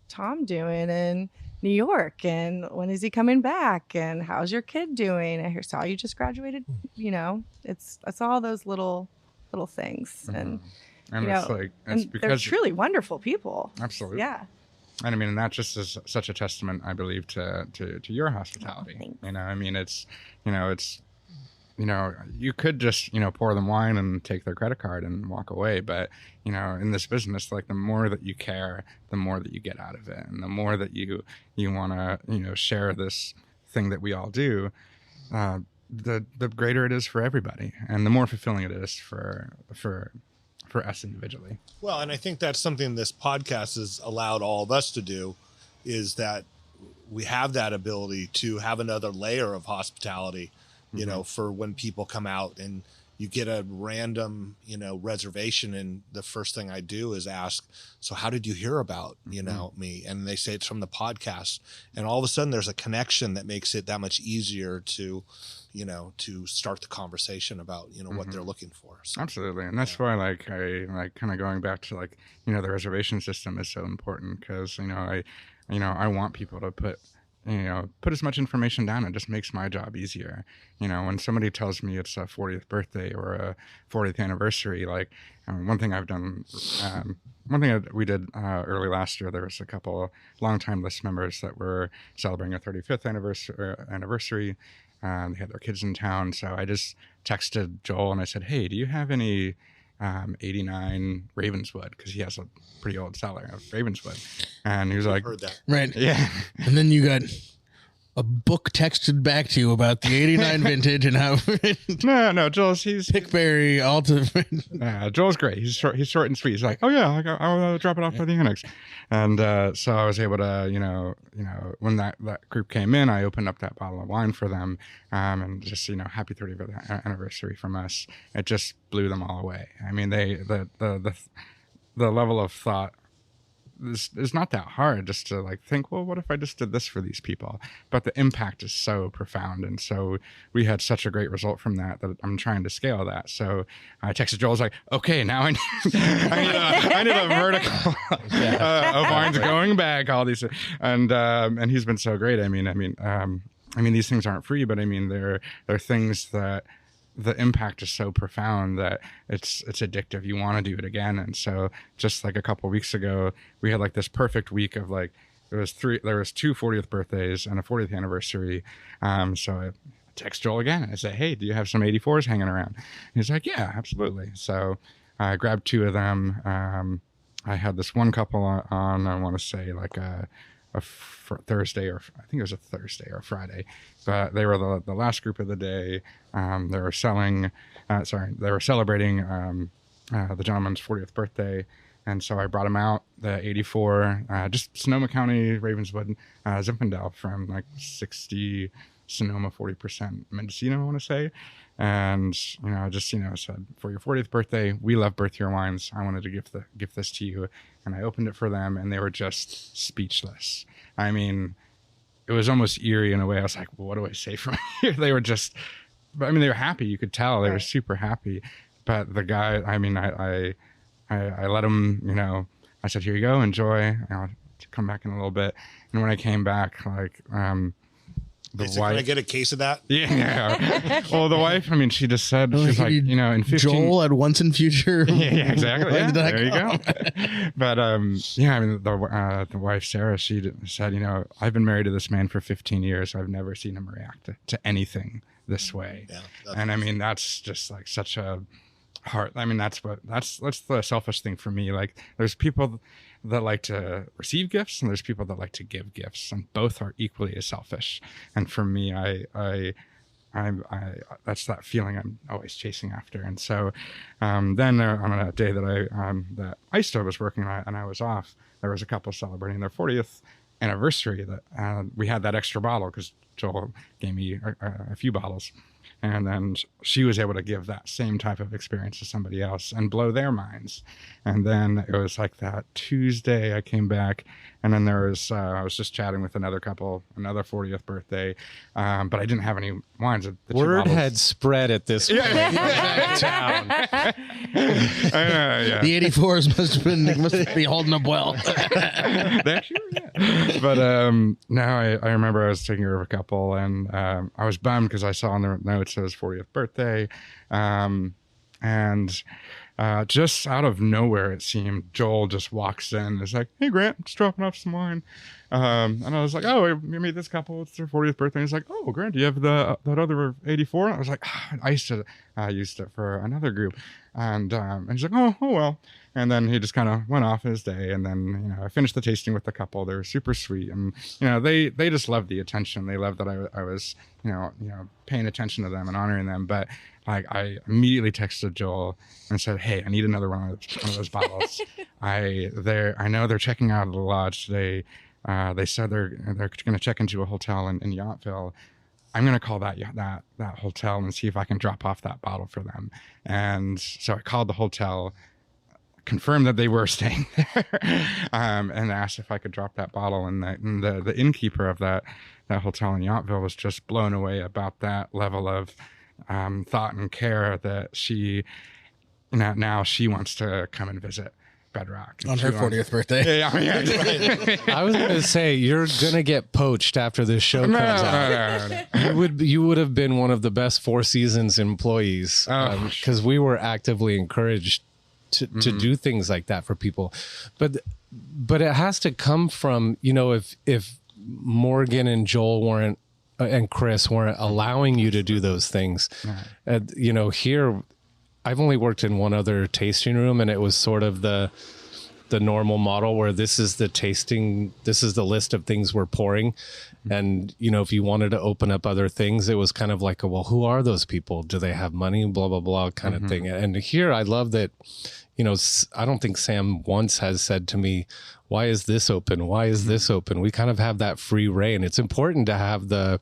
Tom doing in New York, and when is he coming back, and how's your kid doing? I saw you just graduated. You know, it's all those little things, and you know, it's like it's because they're truly wonderful people. Absolutely, yeah. And I mean, and that just is such a testament, I believe, to your hospitality. Thanks. You know, I mean, it's, you know, it's you could just, pour them wine and take their credit card and walk away. But, in this business, like the more that you care, the more that you get out of it. And the more that you want to, share this thing that we all do, the greater it is for everybody. And the more fulfilling it is for us individually. Well, and I think that's something this podcast has allowed all of us to do, is that we have that ability to have another layer of hospitality, for when people come out and you get a random, reservation. And the first thing I do is ask, so how did you hear about, me? And they say it's from the podcast. And all of a sudden there's a connection that makes it that much easier to start the conversation about, what they're looking for. So, absolutely. And that's why, I kind of going back to the reservation system is so important, because, I want people to put as much information down. It just makes my job easier. When somebody tells me it's a 40th birthday or a 40th anniversary, one thing I've done, one thing that we did early last year, there was a couple longtime list members that were celebrating a 35th anniversary. They had their kids in town. So I just texted Joel and I said, hey, do you have any 89 Ravenswood? Because he has a pretty old cellar of Ravenswood. And he was like, heard that. Right. Yeah. And then you got a book texted back to you about the 89 vintage and how No, Joel's, he's Pickberry ultimate. Joel's great. He's short and sweet. He's like, oh yeah, I'll drop it off for the annex. And so I was able to, when that group came in, I opened up that bottle of wine for them, and just, happy 30th anniversary from us. It just blew them all away. I mean, the level of thought is not that hard, just to think, well, what if I just did this for these people? But the impact is so profound. And so we had such a great result from that I'm trying to scale that. So I texted Joel, I was like, okay, now I need a vertical of wines going back, all these, and he's been so great. I mean, these things aren't free, but I mean, they're things that the impact is so profound that it's addictive. You want to do it again. And so just a couple of weeks ago, we had this perfect week of there was 2 40th birthdays and a 40th anniversary. So I text Joel again and I say, hey, do you have some 84s hanging around? And he's like, yeah, absolutely. So I grabbed 2 of them. I had this one couple on, I want to say Thursday, or I think it was a Thursday or Friday, but they were the last group of the day. They were celebrating the gentleman's 40th birthday. And so I brought him out, the 84, just Sonoma County, Ravenswood, Zinfandel from 60 Sonoma, 40% Mendocino, I want to say. And, I just, said, for your 40th birthday, we love birth year wines. I wanted to gift this to you. And I opened it for them and they were just speechless. I mean, it was almost eerie in a way. I was like, well, what do I say from here? They were just, they were happy. You could tell they were super happy. But the guy, I let him, I said, here you go, enjoy. I'll come back in a little bit. And when I came back, the wife, can I get a case of that? Yeah. Well, the wife, she just said, she's like, in 15... Joel at Once and Future. Yeah, exactly. Yeah, there you go. But, the wife, Sarah, she said, I've been married to this man for 15 years. I've never seen him react to anything this way. Yeah, and that's just such a heart. That's the selfish thing for me. There's people that like to receive gifts and there's people that like to give gifts, and both are equally as selfish. And for me, I that's that feeling I'm always chasing after. And so then on a day that ISTA was working on and I was off, there was a couple celebrating their 40th anniversary that we had that extra bottle because Joel gave me a few bottles. And then she was able to give that same type of experience to somebody else and blow their minds. And then it was that Tuesday I came back, and then there was, I was just chatting with another couple, another 40th birthday, but I didn't have any wines. Word had spread at this point. Town. The 84s must be holding up well. They actually were, yeah. But now I remember I was taking care of a couple, and I was bummed because I saw on the notes it was 40th birthday, and just out of nowhere, it seemed, Joel just walks in. It's like, "Hey, Grant, just dropping off some wine." And I was like, "Oh, we meet this couple. It's their 40th birthday." And he's like, "Oh, Grant, do you have that other 84?" And I was like, "I used it for another group." And he's like, "Oh, well." And then he just kind of went off his day. And then, I finished the tasting with the couple. They were super sweet. And, they just loved the attention. They loved that I was, paying attention to them and honoring them. But like, I immediately texted Joel and said, "Hey, I need another one of those bottles." I know they're checking out of the lodge today. They said they're going to check into a hotel in Yountville. I'm going to call that hotel and see if I can drop off that bottle for them. And so I called the hotel, confirmed that they were staying there, and asked if I could drop that bottle. And the innkeeper of that hotel in Yountville was just blown away about that level of thought and care that she, now she wants to come and visit Bedrock on her 40th birthday. Yeah. I was going to say, you're going to get poached after this show comes out. No. You would have been one of the best Four Seasons employees, because we were actively encouraged to do things like that for people. But it has to come from, if Morgan and Joel weren't, and Chris weren't allowing you to do those things, here, I've only worked in one other tasting room, and it was sort of the normal model where this is the tasting, this is the list of things we're pouring. And, if you wanted to open up other things, it was kind of like, well, who are those people? Do they have money? Blah, blah, blah kind of thing. And here I love that, I don't think Sam once has said to me, "Why is this open? Why is this open?" We kind of have that free reign. It's important to have the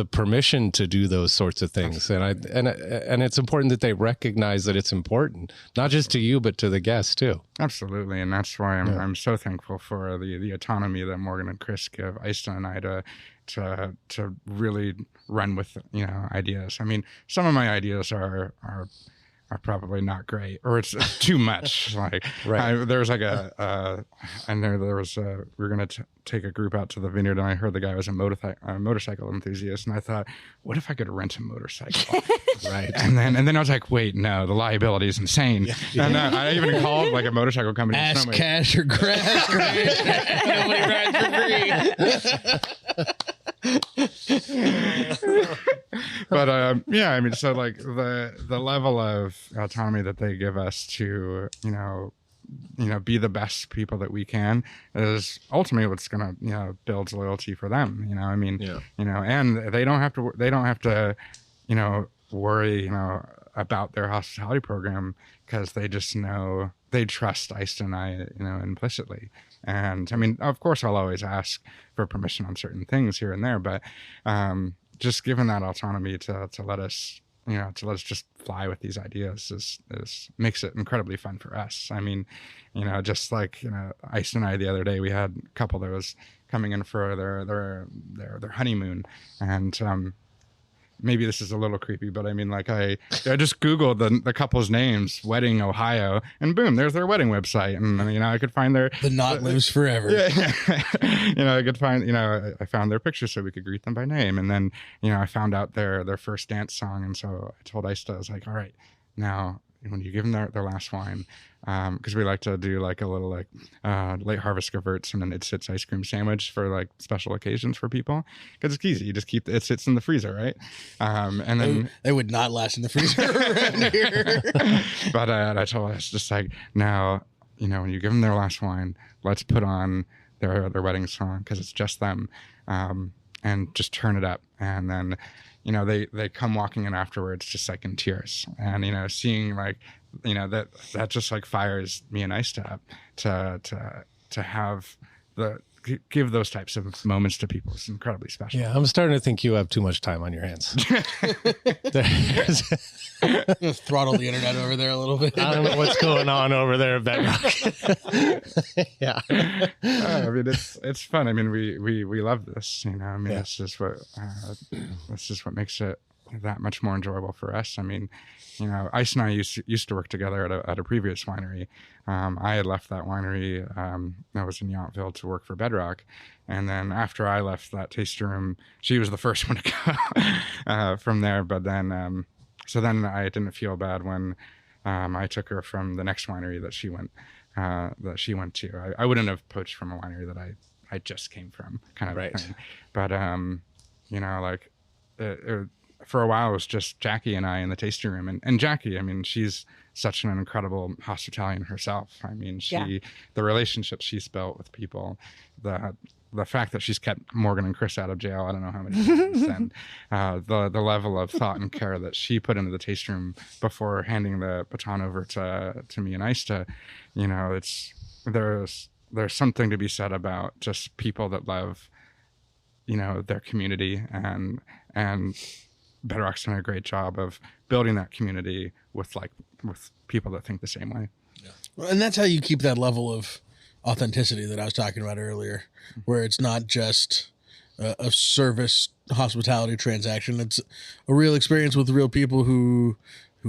permission to do those sorts of things. And it's important that they recognize that it's important, not just to you, but to the guests too. Absolutely. And that's why I'm so thankful for the autonomy that Morgan and Chris give Aista and I to really run with, ideas. I mean, some of my ideas are probably not great, or it's too much. Like, there's like there was we were going to take a group out to the vineyard, and I heard the guy was a motorcycle enthusiast, and I thought, what if I could rent a motorcycle? Right. And then I was like, wait, no, the liability is insane. Yeah. And I even called like a motorcycle company. Ask cash or grass. Nobody rides for free. But I mean, so like the level of autonomy that they give us to be the best people that we can is ultimately what's gonna build loyalty for them. I mean, and they don't have to worry about their hospitality program, because they just know they trust Aista and I implicitly. And I mean, of course, I'll always ask for permission on certain things here and there, but just given that autonomy to let us just fly with these ideas is makes it incredibly fun for us. I mean, just like Aista and I the other day, we had a couple that was coming in for their honeymoon, and maybe this is a little creepy, but I mean, like I just Googled the couple's names, wedding Ohio, and boom, there's their wedding website. And I could find the knot lives forever. Yeah. I could find, I found their pictures so we could greet them by name. And then, I found out their first dance song. And so I told Aista, I was like, all right, now when you give them their last wine, because we like to do like a little late harvest Gewürz and an It Sits ice cream sandwich for like special occasions for people, because it's easy. You just keep It Sits in the freezer, right? And then they would not last in the freezer around here. But I told us, just like, now when you give them their last wine, let's put on their wedding song, because it's just them, and just turn it up. And then they come walking in afterwards just like in tears, and seeing like that just like fires me and Aista up to have give those types of moments to people. It's incredibly special. Yeah, I'm starting to think you have too much time on your hands. Throttle the internet over there a little bit. I don't know what's going on over there at Bedrock. Yeah. I mean, it's fun. I mean, we love this. I mean, it's just what makes it that much more enjoyable for us. I mean, Ice and I used to work together at a previous winery. I had left that winery. I was in Yountville to work for Bedrock, and then after I left that tasting room, she was the first one to go from there. But then, so then I didn't feel bad when I took her from the next winery that she went to. I wouldn't have poached from a winery that I just came from, kind of Right. thing. But you know, like for a while it was just Jackie and I in the tasting room, and Jackie, I mean, she's such an incredible hospitalian herself. I mean, the relationships she's built with people, the fact that she's kept Morgan and Chris out of jail, I don't know how many times, and the level of thought and care that she put into the tasting room before handing the baton over to me and Ista, you know, there's something to be said about just people that love, you know, their community, and Bedrock's done a great job of building that community with people that think the same way. Well, and that's how you keep that level of authenticity that I was talking about earlier, where it's not just a service hospitality transaction. It's a real experience with real people who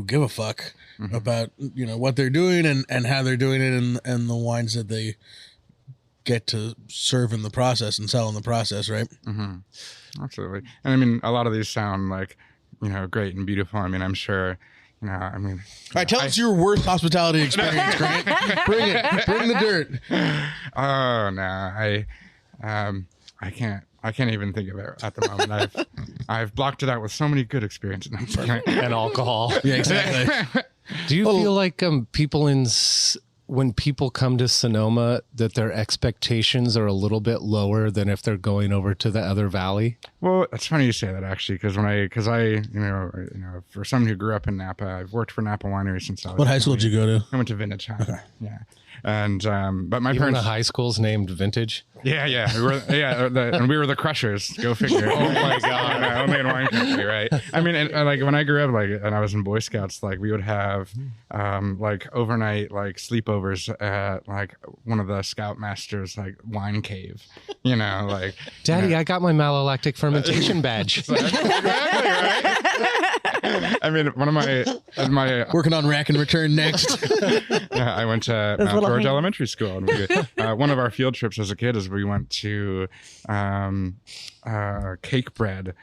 give a fuck about, you know, what they're doing and how they're doing it, and the wines that they get to serve in the process and sell in the process, right? Mm-hmm. Absolutely. And I mean, a lot of these sound like, you know, great and beautiful. I mean, I'm sure, you know, I mean. All right, tell us your worst hospitality experience, Grant. Bring it. Bring the dirt. Oh, no. I can't even think of it at the moment. I've blocked it out with so many good experiences. And alcohol. Yeah, exactly. Do you feel like when people come to Sonoma that their expectations are a little bit lower than if they're going over to the other valley? Well, it's funny you say that, actually, because I you know, for someone who grew up in Napa, I've worked for Napa Winery since I was. What high school did you go to? I went to Vintage High. Okay. Yeah. And but my Even parents. the high school's named Vintage. Yeah, we were and we were the Crushers. Go figure. Oh my God, only in wine country, right? I mean, and like when I grew up, like, and I was in Boy Scouts, like we would have like overnight like sleepovers at like one of the Scoutmasters like wine cave, you know, like. Daddy, you know. I got my malolactic fermentation badge. Exactly, right? I mean, one of my Working on rack and return next. yeah, I went to Mount George Elementary School, and one of our field trips as a kid is we went to Cake Bread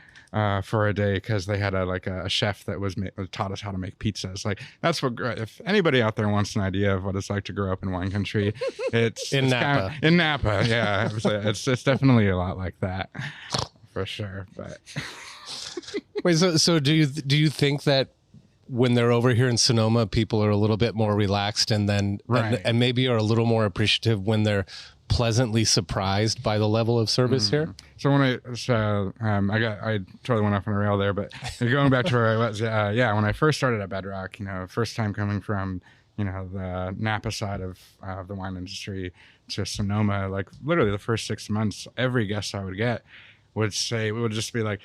for a day because they had a chef that taught us how to make pizzas. Like, that's what, if anybody out there wants an idea of what it's like to grow up in wine country, it's Napa. In Napa, yeah, it's definitely a lot like that for sure. But Wait, so do you think that when they're over here in Sonoma, people are a little bit more relaxed and and maybe are a little more appreciative when they're pleasantly surprised by the level of service here? So when I totally went off on a rail there, but going back to where I was, when I first started at Bedrock, you know, first time coming from, you know, the Napa side of the wine industry to Sonoma, like literally the first 6 months, every guest I would get would just be like,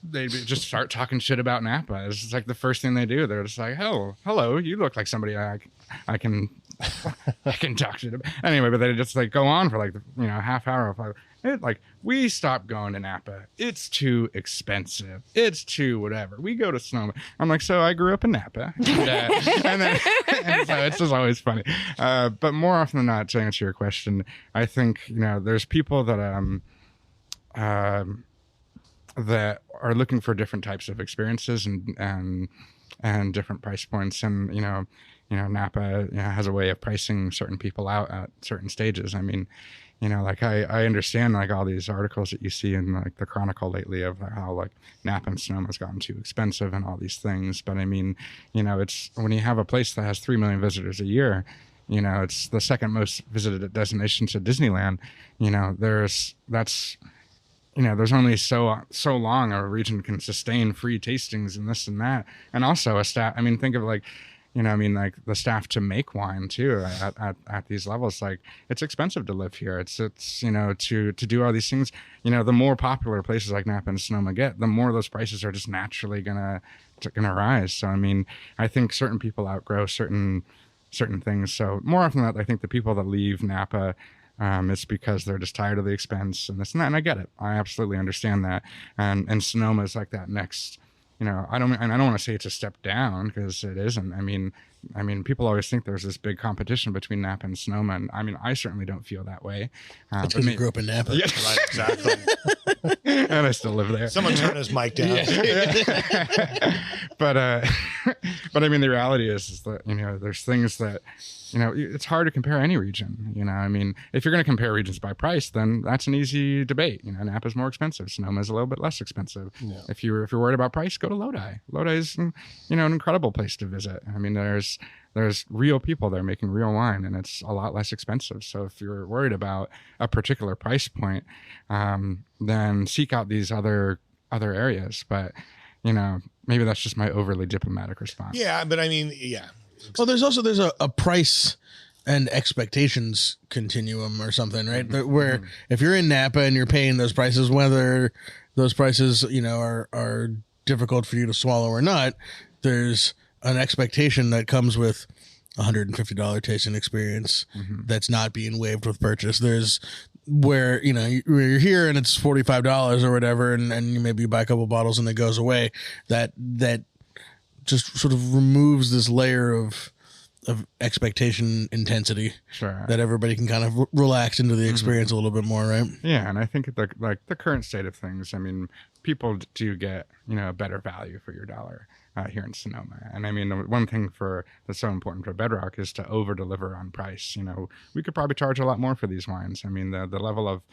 they'd just start talking shit about Napa. It's just like the first thing they do. They're just like, "Oh, hello, you look like somebody I can talk shit about." Anyway, but they just like go on for like, you know, half hour. Like, we stopped going to Napa. It's too expensive. It's too whatever. We go to Sonoma. I'm like, so I grew up in Napa, and so it's just always funny. But more often than not, to answer your question, I think, you know, there's people that that are looking for different types of experiences and different price points, and you know Napa, you know, has a way of pricing certain people out at certain stages. I mean, you know, like I understand like all these articles that you see in like the Chronicle lately of how like Napa and Sonoma has gotten too expensive and all these things, but I mean, you know, it's when you have a place that has 3 million visitors a year, you know, it's the second most visited destination to Disneyland, you know, there's only so long a region can sustain free tastings and this and that. And also a staff, I mean, think of like, you know, I mean, like the staff to make wine too at these levels. Like, it's expensive to live here. It's you know, to do all these things, you know, the more popular places like Napa and Sonoma get, the more those prices are just naturally gonna rise. So, I mean, I think certain people outgrow certain things. So more often than not, I think the people that leave Napa, it's because they're just tired of the expense and this and that. And I get it. I absolutely understand that. And Sonoma is like that next, you know, I don't want to say it's a step down because it isn't. I mean, I mean, people always think there's this big competition between Napa and Sonoma, and I mean, I certainly don't feel that way. That's because you grew up in Napa. Yeah, right, exactly. And I still live there. Someone turn his mic down. But I mean, the reality is that, you know, there's things that, you know, it's hard to compare any region. You know, I mean, if you're going to compare regions by price, then that's an easy debate. You know, Napa's more expensive. Sonoma's a little bit less expensive. Yeah. If you're worried about price, go to Lodi. Lodi is, you know, an incredible place to visit. I mean, there's real people there making real wine, and it's a lot less expensive. So if you're worried about a particular price point, then seek out these other areas. But, you know, maybe that's just my overly diplomatic response. Yeah, but I mean, yeah. Well, there's a price and expectations continuum or something, right? Where if you're in Napa and you're paying those prices, whether those prices, you know, are difficult for you to swallow or not, there's an expectation that comes with $150 tasting experience that's not being waived with purchase. There's where, you know, you're here and it's $45 or whatever, and maybe you buy a couple bottles and it goes away. That just sort of removes this layer of expectation intensity. Sure. That everybody can kind of relax into the experience a little bit more, right? Yeah, and I think the current state of things, I mean, people do get, you know, a better value for your dollar here in Sonoma. And I mean, one thing that's so important for Bedrock is to over deliver on price. You know, we could probably charge a lot more for these wines. I mean, the level of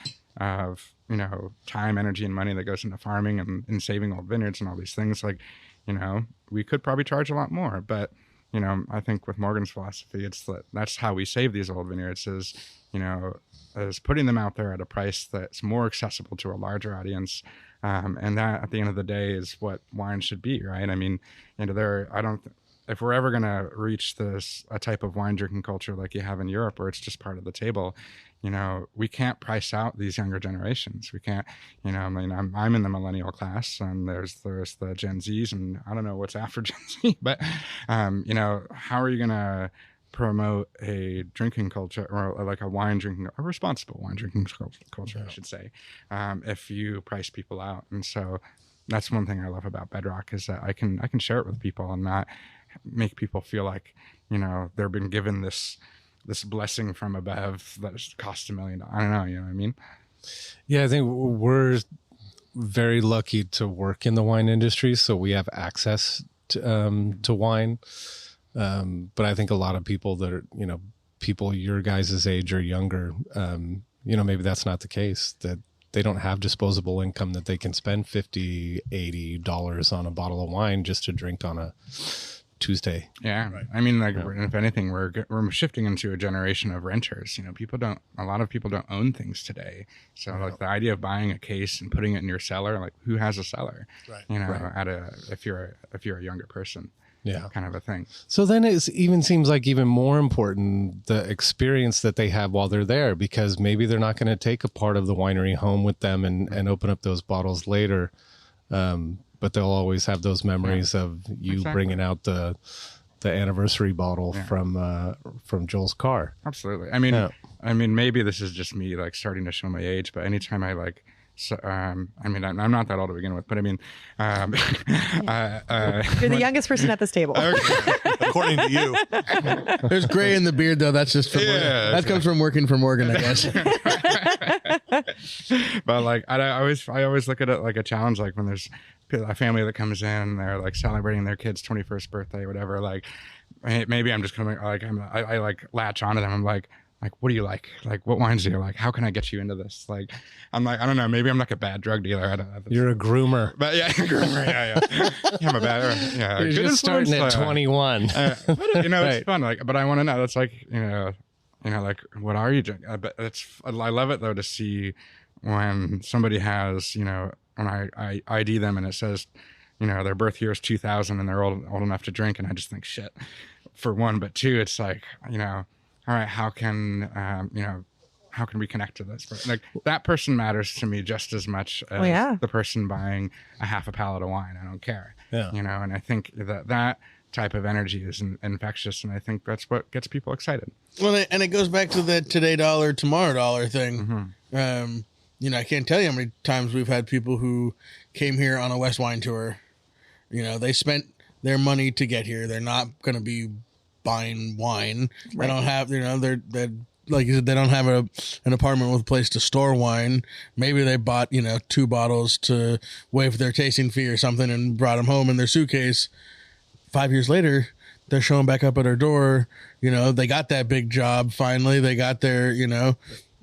you know, time, energy, and money that goes into farming and saving old vineyards and all these things, like, you know, we could probably charge a lot more. But, you know, I think with Morgan's philosophy, that's how we save these old vineyards is, you know, is putting them out there at a price that's more accessible to a larger audience. And that, at the end of the day, is what wine should be, right? I mean, you know, if we're ever going to reach a type of wine drinking culture like you have in Europe, where it's just part of the table, you know, we can't price out these younger generations. We can't, you know, I mean, I'm in the millennial class, and there's the Gen Zs, and I don't know what's after Gen Z, but, you know, how are you going to promote a drinking culture, or like a responsible wine drinking culture, I should say, if you price people out? And so that's one thing I love about Bedrock, is that I can share it with people and not make people feel like, you know, they've been given this blessing from above that costs $1 million. I don't know, you know what I mean? Yeah, I think we're very lucky to work in the wine industry, so we have access to wine. But I think a lot of people that are, you know, people your guys' age or younger, you know, maybe that's not the case, that they don't have disposable income that they can spend $50, $80 on a bottle of wine just to drink on a Tuesday. Yeah. Right. I mean, like, if anything, we're shifting into a generation of renters. You know, a lot of people don't own things today. So like the idea of buying a case and putting it in your cellar, like, who has a cellar? Right. You know, if you're a younger person. Yeah, kind of a thing. So then it even seems like even more important the experience that they have while they're there, because maybe they're not going to take a part of the winery home with them and open up those bottles later. But they'll always have those memories of you bringing out the anniversary bottle from Joel's car. Absolutely. I mean, maybe this is just me like starting to show my age, but anytime I like. So, I mean, I'm not that old to begin with, but I mean, you're the youngest person at this table. According to you. There's gray in the beard, though. That's just from that comes from working for Morgan, I guess. But like, I always look at it like a challenge. Like when there's a family that comes in, they're like celebrating their kid's 21st birthday, whatever. Like, maybe I'm just gonna like I like latch onto them. I'm like, what do you like? Like, what wines do you like? How can I get you into this? Like, I'm like, I don't know. Maybe I'm like a bad drug dealer. I don't know. You're a groomer. But yeah, groomer. Yeah, I'm a bad. Yeah, you're just starting at 21. But, you know, it's fun. Like, but I want to know. That's like, you know, like, what are you drinking? I love it though to see when somebody has, you know, when I ID them and it says, you know, their birth year is 2000 and they're old enough to drink, and I just think shit. For one, but two, it's like, you know. All right, how can we connect to this? Like, that person matters to me just as much as the person buying a half a pallet of wine. I don't care. Yeah. You know, and I think that type of energy is infectious, and I think that's what gets people excited. Well, and it goes back to the today dollar, tomorrow dollar thing. Mm-hmm. You know, I can't tell you how many times we've had people who came here on a West Wine tour. You know, they spent their money to get here. They're not going to be buying wine. Right. They don't have, they're like you said, they don't have an apartment with a place to store wine. Maybe they bought, 2 bottles to waive their tasting fee or something and brought them home in their suitcase. 5 years later, they're showing back up at our door. They got that big job finally. They got their,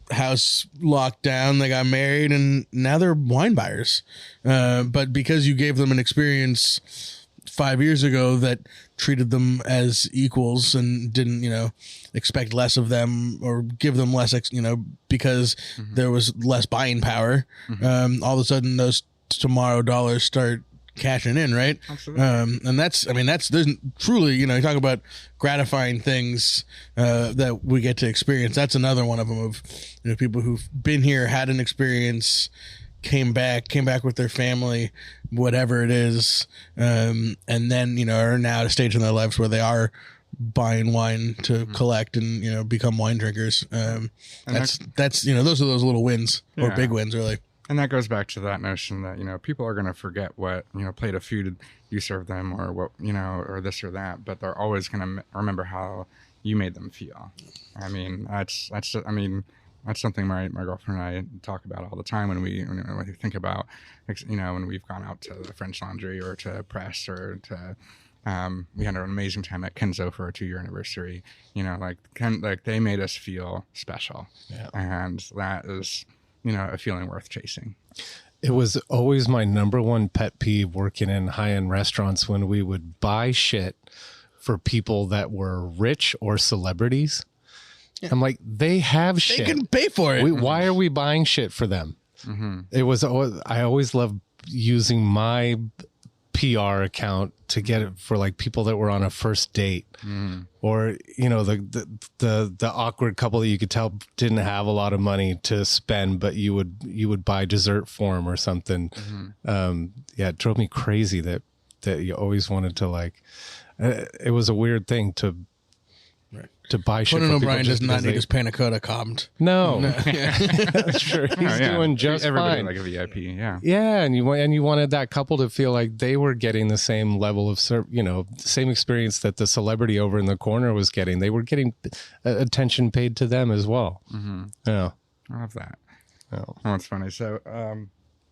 house locked down. They got married, and now they're wine buyers. But because you gave them an experience 5 years ago that treated them as equals and didn't, expect less of them or give them less, because there was less buying power, all of a sudden those tomorrow dollars start cashing in, right? Absolutely. And there's truly, you talk about gratifying things that we get to experience. That's another one of them of people who've been here, had an experience, came back with their family, whatever it is, and then are now at a stage in their lives where they are buying wine to collect and become wine drinkers. That's those are those little wins or big wins, really. And that goes back to that notion that, people are going to forget what, plate of food you serve them or what, or this or that, but they're always going to remember how you made them feel. I mean, that's something my girlfriend and I talk about all the time when we think about, when we've gone out to the French Laundry or to Press or to, we had an amazing time at Kenzo for our 2-year anniversary, they made us feel special. Yeah. And that is, a feeling worth chasing. It was always my number one pet peeve working in high-end restaurants when we would buy shit for people that were rich or celebrities. Yeah. I'm like, they have shit. They can pay for it. Why are we buying shit for them? It was, I always loved using my PR account to get it for like people that were on a first date or, the awkward couple that you could tell didn't have a lot of money to spend, but you would buy dessert for them or something. It drove me crazy that you always wanted to it was a weird thing to buy shit. Conan O'Brien does not need his panna cotta comped. No. That's true. He's doing just everybody fine. Like a VIP, yeah. Yeah, and you wanted that couple to feel like they were getting the same level of same experience that the celebrity over in the corner was getting. They were getting attention paid to them as well. Yeah, I love that. Oh, that's funny. So,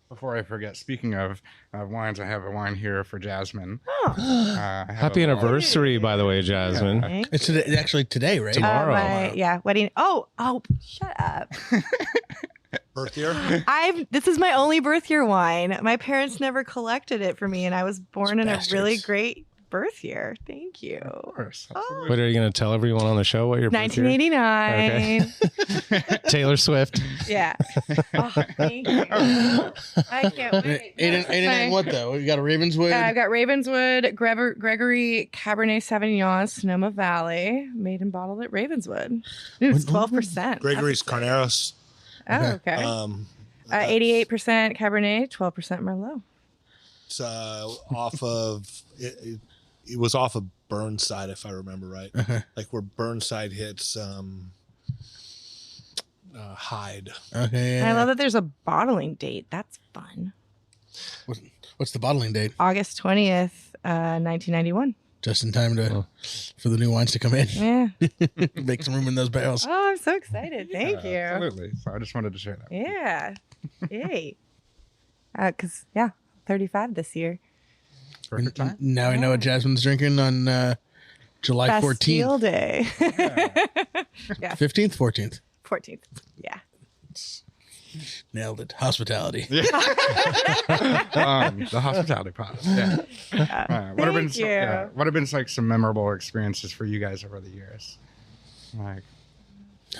before I forget, speaking of wines, I have a wine here for Jasmine. Happy anniversary, by the way, Jasmine. Yeah. It's actually today, right? Tomorrow. Wedding. Oh, shut up. Birth year? This is my only birth year wine. My parents never collected it for me, and I was born in a really great birth year. Thank you. Of course. What are you going to tell everyone on the show what your birth year? 1989. Okay. Taylor Swift. Yeah. Oh, thank you. I can't wait. 89 what though? You got a Ravenswood? I've got Ravenswood, Gregory Cabernet Sauvignon, Sonoma Valley, made and bottled at Ravenswood. It's 12%. Gregory's Carneros. Oh, okay. 88% Cabernet, 12% Merlot. It's off of it was off of Burnside, if I remember right. Like where Burnside hits Hyde. Okay. And I love that there's a bottling date. That's fun. What's the bottling date? August 20th, 1991. Just in time for the new wines to come in. Yeah. Make some room in those barrels. Oh, I'm so excited. Thank you. Absolutely. So I just wanted to share that. Yeah. Yay. 35 this year. Perfect time. Now I know what Jasmine's drinking on July Bastille 14th. Day. Yeah. 15th, 14th. 14th. Yeah. Nailed it. Hospitality. The hospitality product. Yeah. What have been like some memorable experiences for you guys over the years? Like,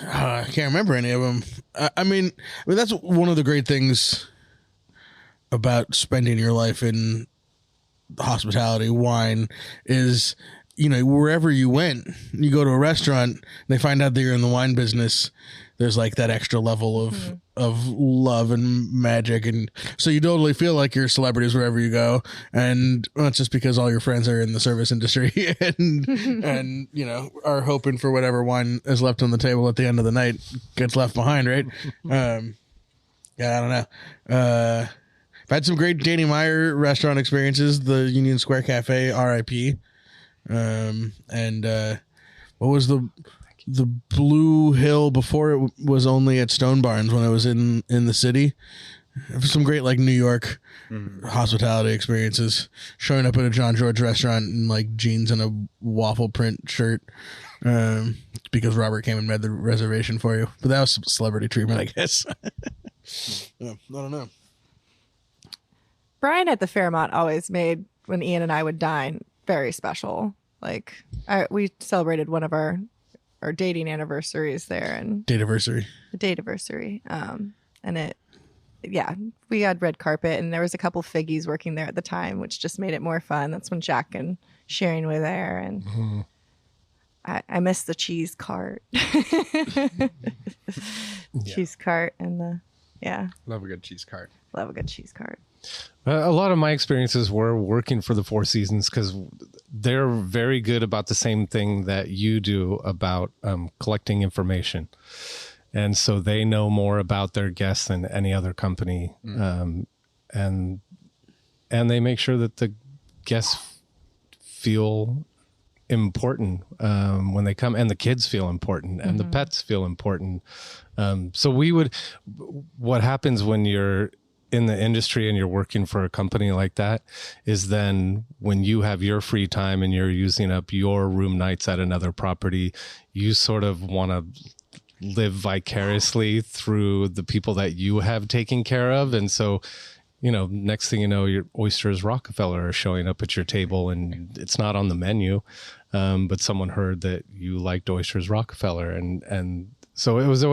I can't remember any of them. I mean, that's one of the great things about spending your life in hospitality, wine, is, wherever you went, you go to a restaurant, they find out that you're in the wine business, there's like that extra level of love and magic. And so you totally feel like you're celebrities wherever you go. And it's just because all your friends are in the service industry and are hoping for whatever wine is left on the table at the end of the night gets left behind. Right. I don't know. I've had some great Danny Meyer restaurant experiences, the Union Square Cafe, RIP. what was the Blue Hill before it was only at Stone Barns when I was in the city. Some great like New York hospitality experiences. Showing up at a John George restaurant in like jeans and a waffle print shirt because Robert came and made the reservation for you. But that was some celebrity treatment, I guess. Yeah, I don't know. Brian at the Fairmont always made, when Ian and I would dine, very special. Like we celebrated one of our dating anniversaries there, and Date-iversary. And it, yeah, we had red carpet, and there was a couple Figgies working there at the time, which just made it more fun. That's when Jack and Sharon were there, and I miss the cheese cart. Cheese cart and the Love a good cheese cart. Love a good cheese cart. A lot of my experiences were working for the Four Seasons because they're very good about the same thing that you do about collecting information. And so they know more about their guests than any other company. And they make sure that the guests feel important when they come, and the kids feel important, and the pets feel important. So what happens when you're in the industry and you're working for a company like that is then when you have your free time and you're using up your room nights at another property, you sort of want to live vicariously through the people that you have taken care of. And so, next thing you know, your Oysters Rockefeller are showing up at your table, and it's not on the menu, but someone heard that you liked Oysters Rockefeller, and so it was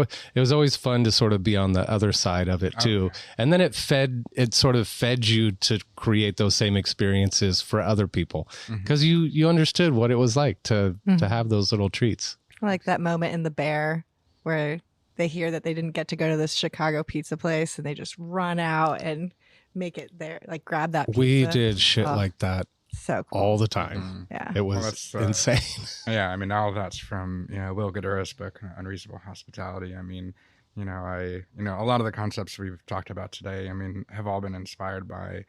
always fun to sort of be on the other side of it too. Okay. And then it sort of fed you to create those same experiences for other people, because you understood what it was like to have those little treats. Like that moment in The Bear where they hear that they didn't get to go to this Chicago pizza place, and they just run out and make it there, like grab that pizza. We did shit like that. So cool. All the time. Yeah. It was insane. Yeah. I mean, all of that's from, Will Gadura's book, Unreasonable Hospitality. I mean, a lot of the concepts we've talked about today, I mean, have all been inspired by,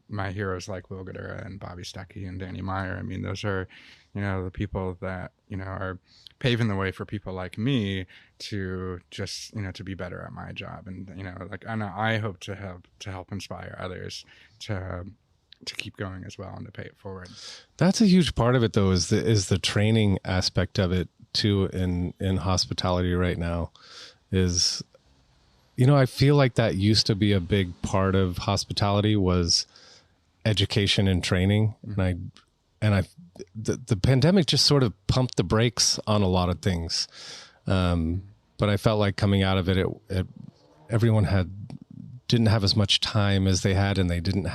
my heroes like Will Gadura and Bobby Stuckey and Danny Meyer. I mean, those are, the people that, are paving the way for people like me to just, to be better at my job. And, and I hope to help inspire others to keep going as well and to pay it forward. That's a huge part of it, though, is the training aspect of it too in hospitality right now. Is, I feel like that used to be a big part of hospitality was education and training, the pandemic just sort of pumped the brakes on a lot of things, but I felt like coming out of it everyone didn't have as much time as they had, and they didn't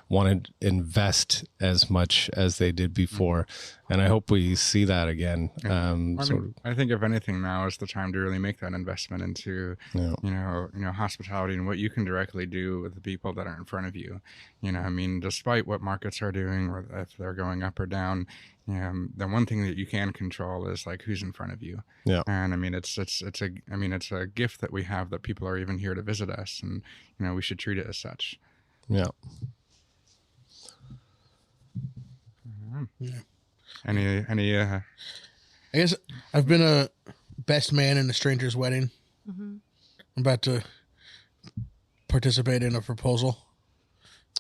want to invest as much as they did before. And I hope we see that again. I think if anything, now is the time to really make that investment into, hospitality and what you can directly do with the people that are in front of you. I mean, despite what markets are doing, or if they're going up or down, the one thing that you can control is like who's in front of you. Yeah. And I mean, it's a gift that we have, that people are even here to visit us, and, we should treat it as such. Yeah. Any I guess I've been a best man in a stranger's wedding. I'm about to participate in a proposal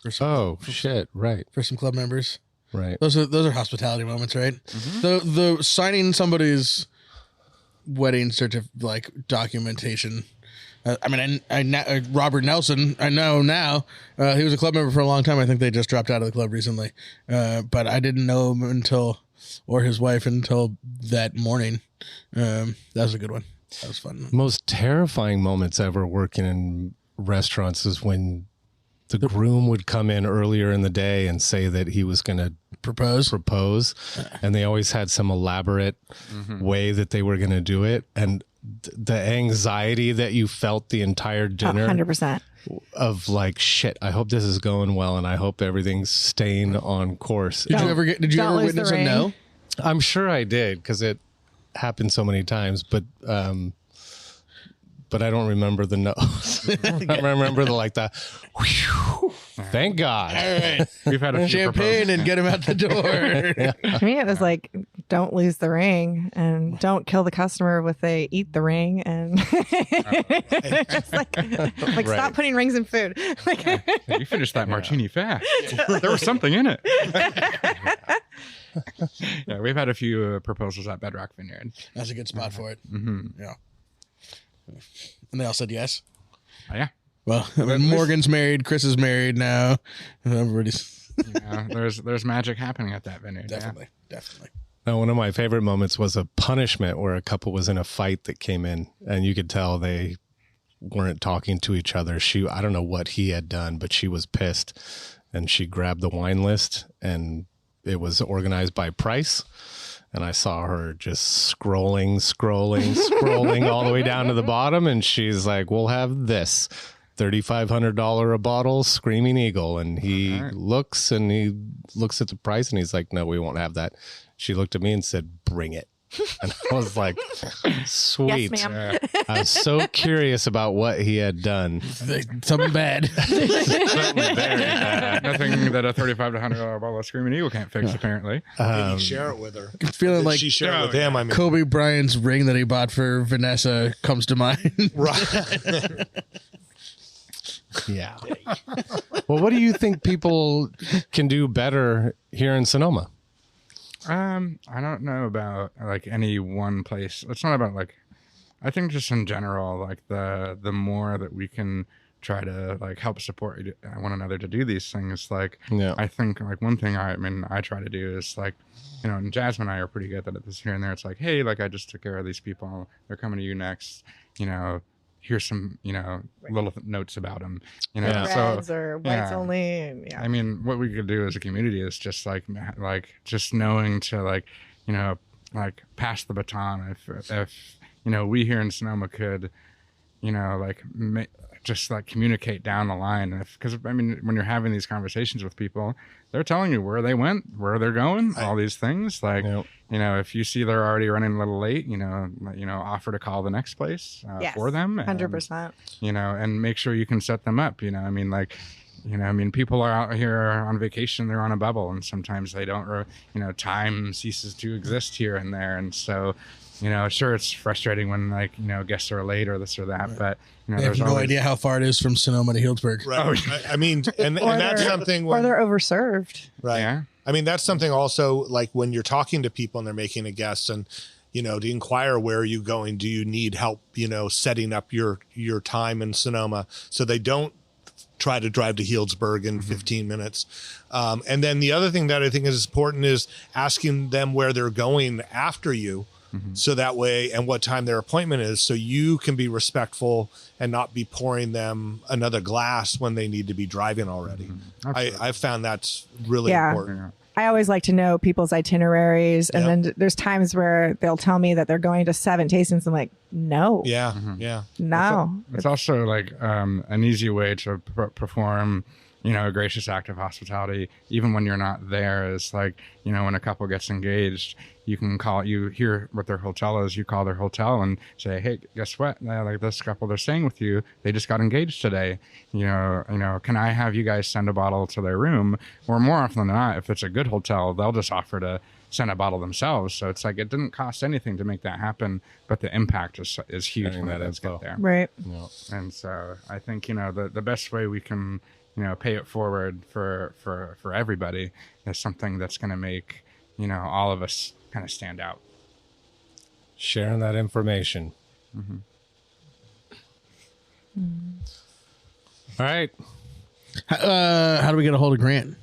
for some for some club members. Right. Those are hospitality moments, right? The signing somebody's wedding documentation. I Robert Nelson, I know now. He was a club member for a long time. I think they just dropped out of the club recently. But I didn't know him or his wife until that morning. That was a good one. That was fun. Most terrifying moments ever working in restaurants is when the groom would come in earlier in the day and say that he was going to propose. And they always had some elaborate way that they were going to do it. And the anxiety that you felt the entire dinner 100% of like, shit, I hope this is going well, and I hope everything's staying on course. Did you ever witness a no? I'm sure I did, because it happened so many times, but I don't remember the no's. I remember the whew, thank God. All right. We've had a champagne and get him out the door. To me, it was like don't lose the ring and don't kill the customer if they eat the ring. And it's like Right. stop putting rings in food. Like, You finished that martini fast. There was something in it. Yeah, we've had a few proposals at Bedrock Vineyard. That's a good spot for it. Mm-hmm. Yeah. And they all said yes. Yeah. Well, Morgan's married. Chris is married now. Everybody's There's magic happening at that vineyard. definitely. Now, one of my favorite moments was a punishment where a couple was in a fight that came in, and you could tell they weren't talking to each other. I don't know what he had done, but she was pissed, and she grabbed the wine list, and it was organized by price. And I saw her just scrolling all the way down to the bottom. And she's like, we'll have this $3,500 a bottle, Screaming Eagle. And he looks at the price and he's like, no, we won't have that. She looked at me and said, bring it. And I was like, sweet. Yes, ma'am. I was so curious about what he had done. Something bad. Nothing that a $3,500 bottle of Screaming Eagle can't fix, apparently. Maybe share it with her. Feeling Did like she share it with him. I mean, Kobe Bryant's ring that he bought for Vanessa comes to mind. right. Yeah. Well, what do you think people can do better here in Sonoma? I don't know about like any one place. It's not about like, I think just in general, like the more that we can try to like help support one another to do these things. Like, Yeah. I think like one thing I try to do is like, and Jasmine and I are pretty good at this here and there. It's like, hey, like I just took care of these people. They're coming to you next. Here's some, little notes about them, Yeah. Reds or whites only. And I mean, what we could do as a community is just like just knowing to like pass the baton. If we here in Sonoma could, just like communicate down the line. Because I mean, when you're having these conversations with people, they're telling you where they went, where they're going, all these things. Like, Yep. If you see they're already running a little late, offer to call the next place for them. 100%. And make sure you can set them up. People are out here on vacation, they're on a bubble, and sometimes they don't, time ceases to exist here and there. And so, sure, it's frustrating when guests are late or this or that, but I have there's no always idea how far it is from Sonoma to Healdsburg. Right. I mean, and that's something Or they're overserved. right. Yeah. I mean, that's something also like when you're talking to people and they're making a guest and, to inquire, where are you going? Do you need help, setting up your time in Sonoma so they don't try to drive to Healdsburg in 15 minutes. And then the other thing that I think is important is asking them where they're going after you. So that way, and what time their appointment is, so you can be respectful and not be pouring them another glass when they need to be driving already. I've found that's really important. I always like to know people's itineraries. And then there's times where they'll tell me that they're going to 7 tastings. I'm like, no. No. It's also like an easy way to perform, a gracious act of hospitality, even when you're not there, is like, when a couple gets engaged, you can you hear what their hotel is, you call their hotel and say, hey, guess what? Like this couple, they're staying with you. They just got engaged today. Can I have you guys send a bottle to their room? Or more often than not, if it's a good hotel, they'll just offer to send a bottle themselves. So it's like, it didn't cost anything to make that happen, but the impact is huge when that does get there. Right. And so I think, the best way we can, pay it forward for everybody is something that's going to make, all of us kind of stand out. Sharing that information. All right. How do we get a hold of Grant?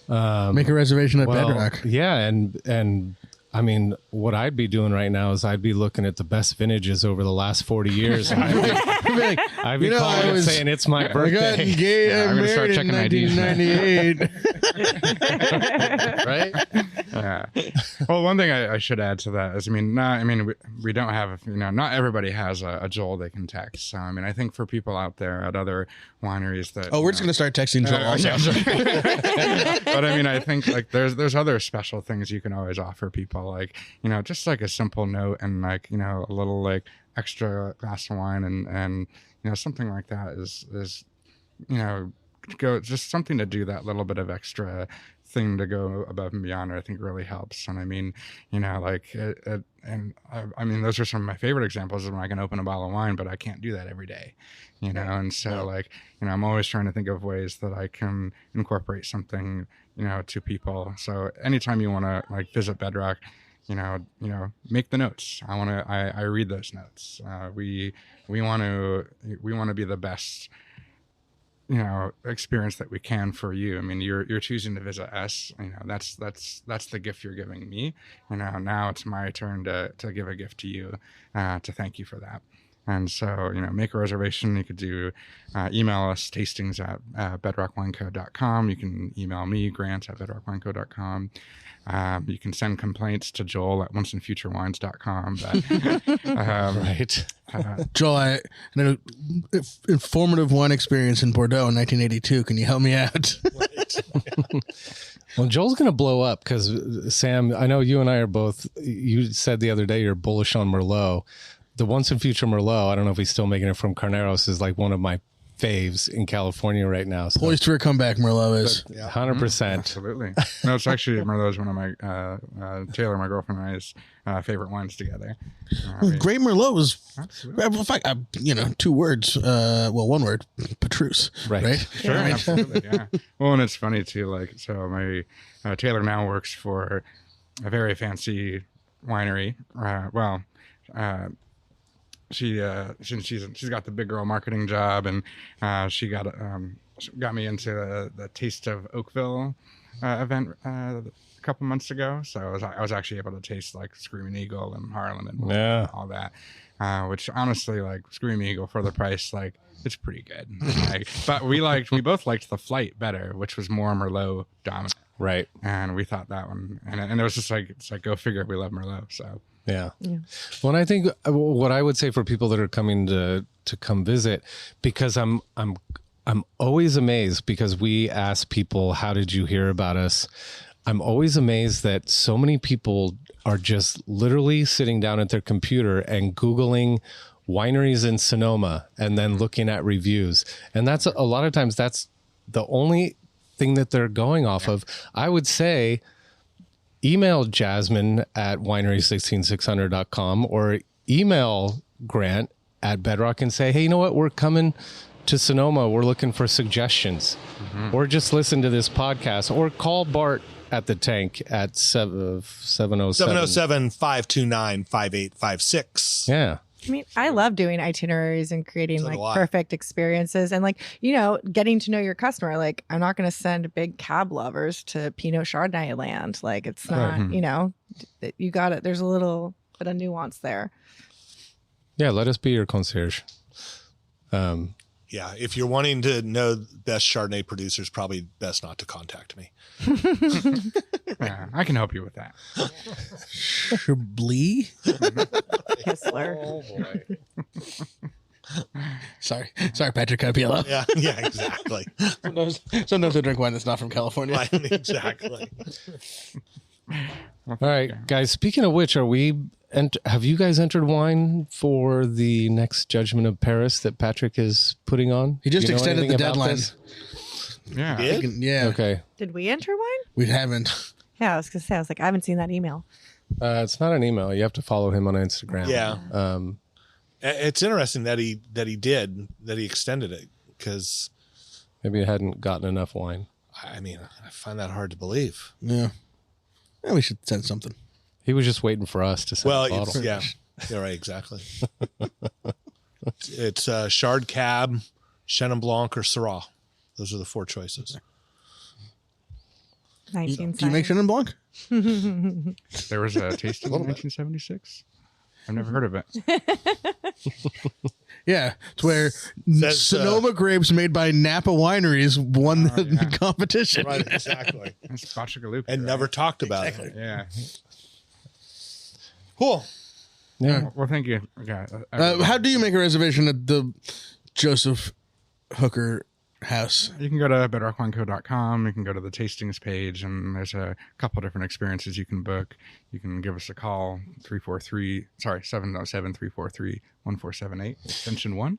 Make a reservation at Bedrock. Yeah, and I mean, what I'd be doing right now is I'd be looking at the best vintages over the last 40 years. And I'd be calling and saying it's my birthday. I'm going to start checking IDs. 1998. Right? Yeah. Well, one thing I should add to that is, we don't have, not everybody has a Joel they can text. So, I think for people out there at other wineries that. Oh, we're just going to start texting Joel also. But I think like there's other special things you can always offer people, like, just like a simple note and like, a little like extra glass of wine and something like that is go, just something to do that little bit of extra thing to go above and beyond, I think really helps. And I mean, you know, like, I mean, those are some of my favorite examples of when I can open a bottle of wine, but I can't do that every day, you know? And so like, you know, I'm always trying to think of ways that I can incorporate something, you know, to people. So anytime you want to like visit Bedrock, you know, make the notes. I read those notes. We want to be the best, you know, experience that we can for you. I mean, you're choosing to visit us. You know, that's the gift you're giving me. You know, now it's my turn to give a gift to you, to thank you for that. And so, you know, make a reservation. You could do email us tastings at bedrockwineco.com. You can email me, Grant, at bedrockwineco.com. You can send complaints to Joel at onceandfuturewines.com. But, Right. Joel, I know informative wine experience in Bordeaux in 1982. Can you help me out? Well, Joel's going to blow up because, Sam, I know you and I are both, you said the other day you're bullish on Merlot. The Once and Future Merlot, I don't know if he's still making it from Carneros, is like one of my faves in California right now. So. Poised for a comeback, Merlot is. 100%. Absolutely. No, it's actually, Merlot is one of my, Taylor, my girlfriend and I's favorite wines together. Great Merlot was, Absolutely. in fact, you know, 2 words, well, 1 word, Petrus. Right. Sure, Right? absolutely, yeah. Well, and it's funny too, like, so my Taylor now works for a very fancy winery. She's got the big girl marketing job, and she got me into the Taste of Oakville event a couple months ago. So I was actually able to taste like Screaming Eagle and Harlan and all that, which honestly, like Screaming Eagle for the price, like it's pretty good. Like, but we both liked the Flight better, which was more Merlot dominant. Right. And we thought that one, and it was just like, it's like, go figure, we love Merlot. So. Yeah. Well, and I think what I would say for people that are coming to come visit, because I'm always amazed, because we ask people, how did you hear about us? I'm always amazed that so many people are just literally sitting down at their computer and Googling wineries in Sonoma and then looking at reviews. And that's a lot of times that's the only thing that they're going off of. I would say, email Jasmine at winery16600.com or email Grant at Bedrock and say, hey, you know what? We're coming to Sonoma. We're looking for suggestions. Or just listen to this podcast, or call Bart at the tank at 707-529-5856. Yeah. I mean, I love doing itineraries and creating So do I. perfect experiences and getting to know your customer. Like, I'm not going to send big cab lovers to Pinot Chardonnay land. Like, it's not, you got it. There's a little bit of nuance there. Yeah. Let us be your concierge. Yeah, if you're wanting to know best Chardonnay producers, probably best not to contact me. Yeah, I can help you with that. Chablis? Kistler. Oh boy. Sorry, Patrick Capiello. Yeah, exactly. Sometimes I drink wine that's not from California. Right, exactly. All right, guys. Speaking of which, have you guys entered wine for the next Judgment of Paris that Patrick is putting on? He just Do you know extended the anything about deadline. this? Yeah. Yeah. Okay. Did we enter one? We haven't. Yeah, I was going to say, I haven't seen that email. It's not an email. You have to follow him on Instagram. Yeah. Um, It's interesting that he extended it, because maybe he hadn't gotten enough wine. I mean, I find that hard to believe. Yeah. Yeah, we should send something. He was just waiting for us to send a Well, bottle. yeah, right, exactly. It's Chard Cab, Chenin Blanc, or Syrah. Those are the 4 choices. 19 Do you make Chenin Blanc? There was a tasting in 1976. I've never heard of it. Yeah, it's where Says, Sonoma grapes made by Napa wineries won the competition. Right, exactly. That's Bachagalupi, And never talked about it. Yeah. Cool. Yeah. Well, thank you. Yeah. How do you make a reservation at the Joseph Hooker house? You can go to bedrockwineco.com. You can go to the tastings page, and there's a couple different experiences you can book. You can give us a call, 707-343-1775, 1478 extension 1.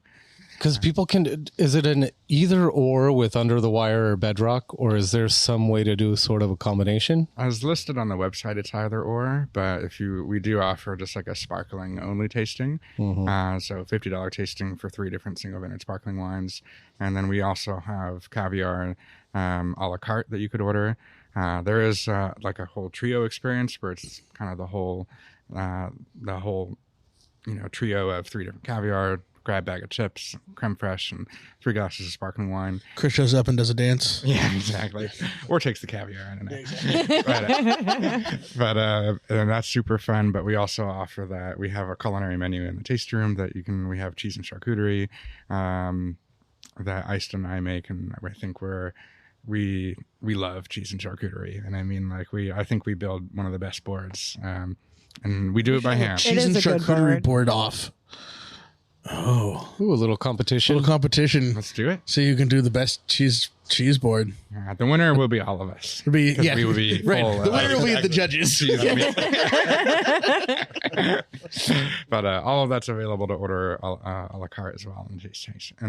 Because people can, is it an either or with Under the Wire or Bedrock, or is there some way to do sort of a combination? As listed on the website, it's either or, but we do offer just like a sparkling only tasting. So $50 tasting for 3 different single vineyard sparkling wines. And then we also have caviar a la carte that you could order. There is like a whole trio experience where it's kind of the whole trio of 3 different caviar, grab bag of chips, creme fraiche, and 3 glasses of sparkling wine. Chris shows up and does a dance. Yeah, exactly. Or takes the caviar. I don't know. But and that's super fun. But we also offer that we have a culinary menu in the tasting room that we have cheese and charcuterie that Iced and I make, and I think we love cheese and charcuterie, and I mean, like I think we build one of the best boards, and we do it by hand. Cheese and charcuterie board off. Oh, Ooh, a little competition. Let's do it. So you can do the best cheese board. The winner will be all of us. We will be right. full, The winner will be the judges. But all of that's available to order a la carte as well in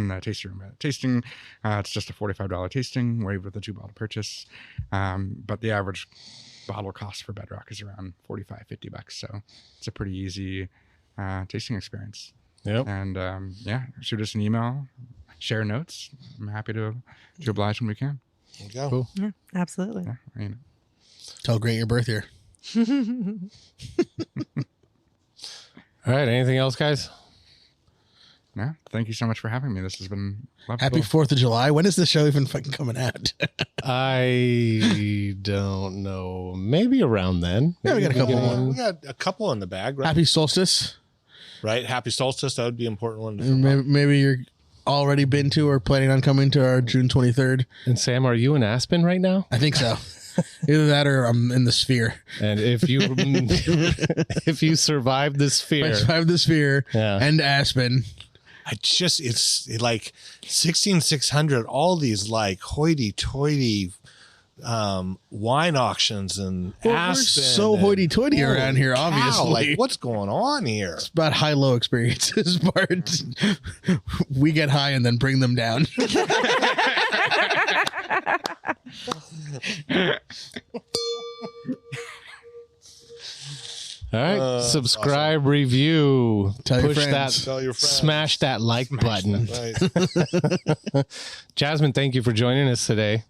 the tasting room. Tasting, it's just a $45 tasting, waived with a 2-bottle purchase. But the average bottle cost for Bedrock is around $45-$50. So it's a pretty easy tasting experience. Yep. And shoot us an email, share notes. I'm happy to oblige when we can. There you go. Cool. Yeah, absolutely. Yeah, Tell Grant your birth year. All right. Anything else, guys? No, thank you so much for having me. This has been lovely. Happy 4th of July. When is the show even fucking coming out? I don't know. Maybe around then. Yeah, we got a couple more. We got a couple in the bag, right? Happy solstice. Right? Happy solstice. That would be an important one. To fill out. Maybe you're already been to or planning on coming to our June 23rd. And Sam, are you in Aspen right now? I think so. Either that or I'm in the Sphere. And if you if you survive the Sphere, I survived the Sphere Yeah. and Aspen. It's like 16600, all these like hoity-toity wine auctions and Well, Aspen. we're so hoity-toity around here, Cow, obviously. like, what's going on here? It's about high-low experiences, Bart. We get high and then bring them down. all right, subscribe, review, Tell your push friends. Tell your friends. Smash that like button. Right. Jasmine, thank you for joining us today.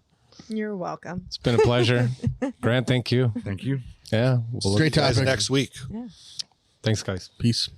You're welcome. It's been a pleasure. Grant, thank you. Thank you. Yeah, Great Guys, topic. next week. Thanks, guys. Peace.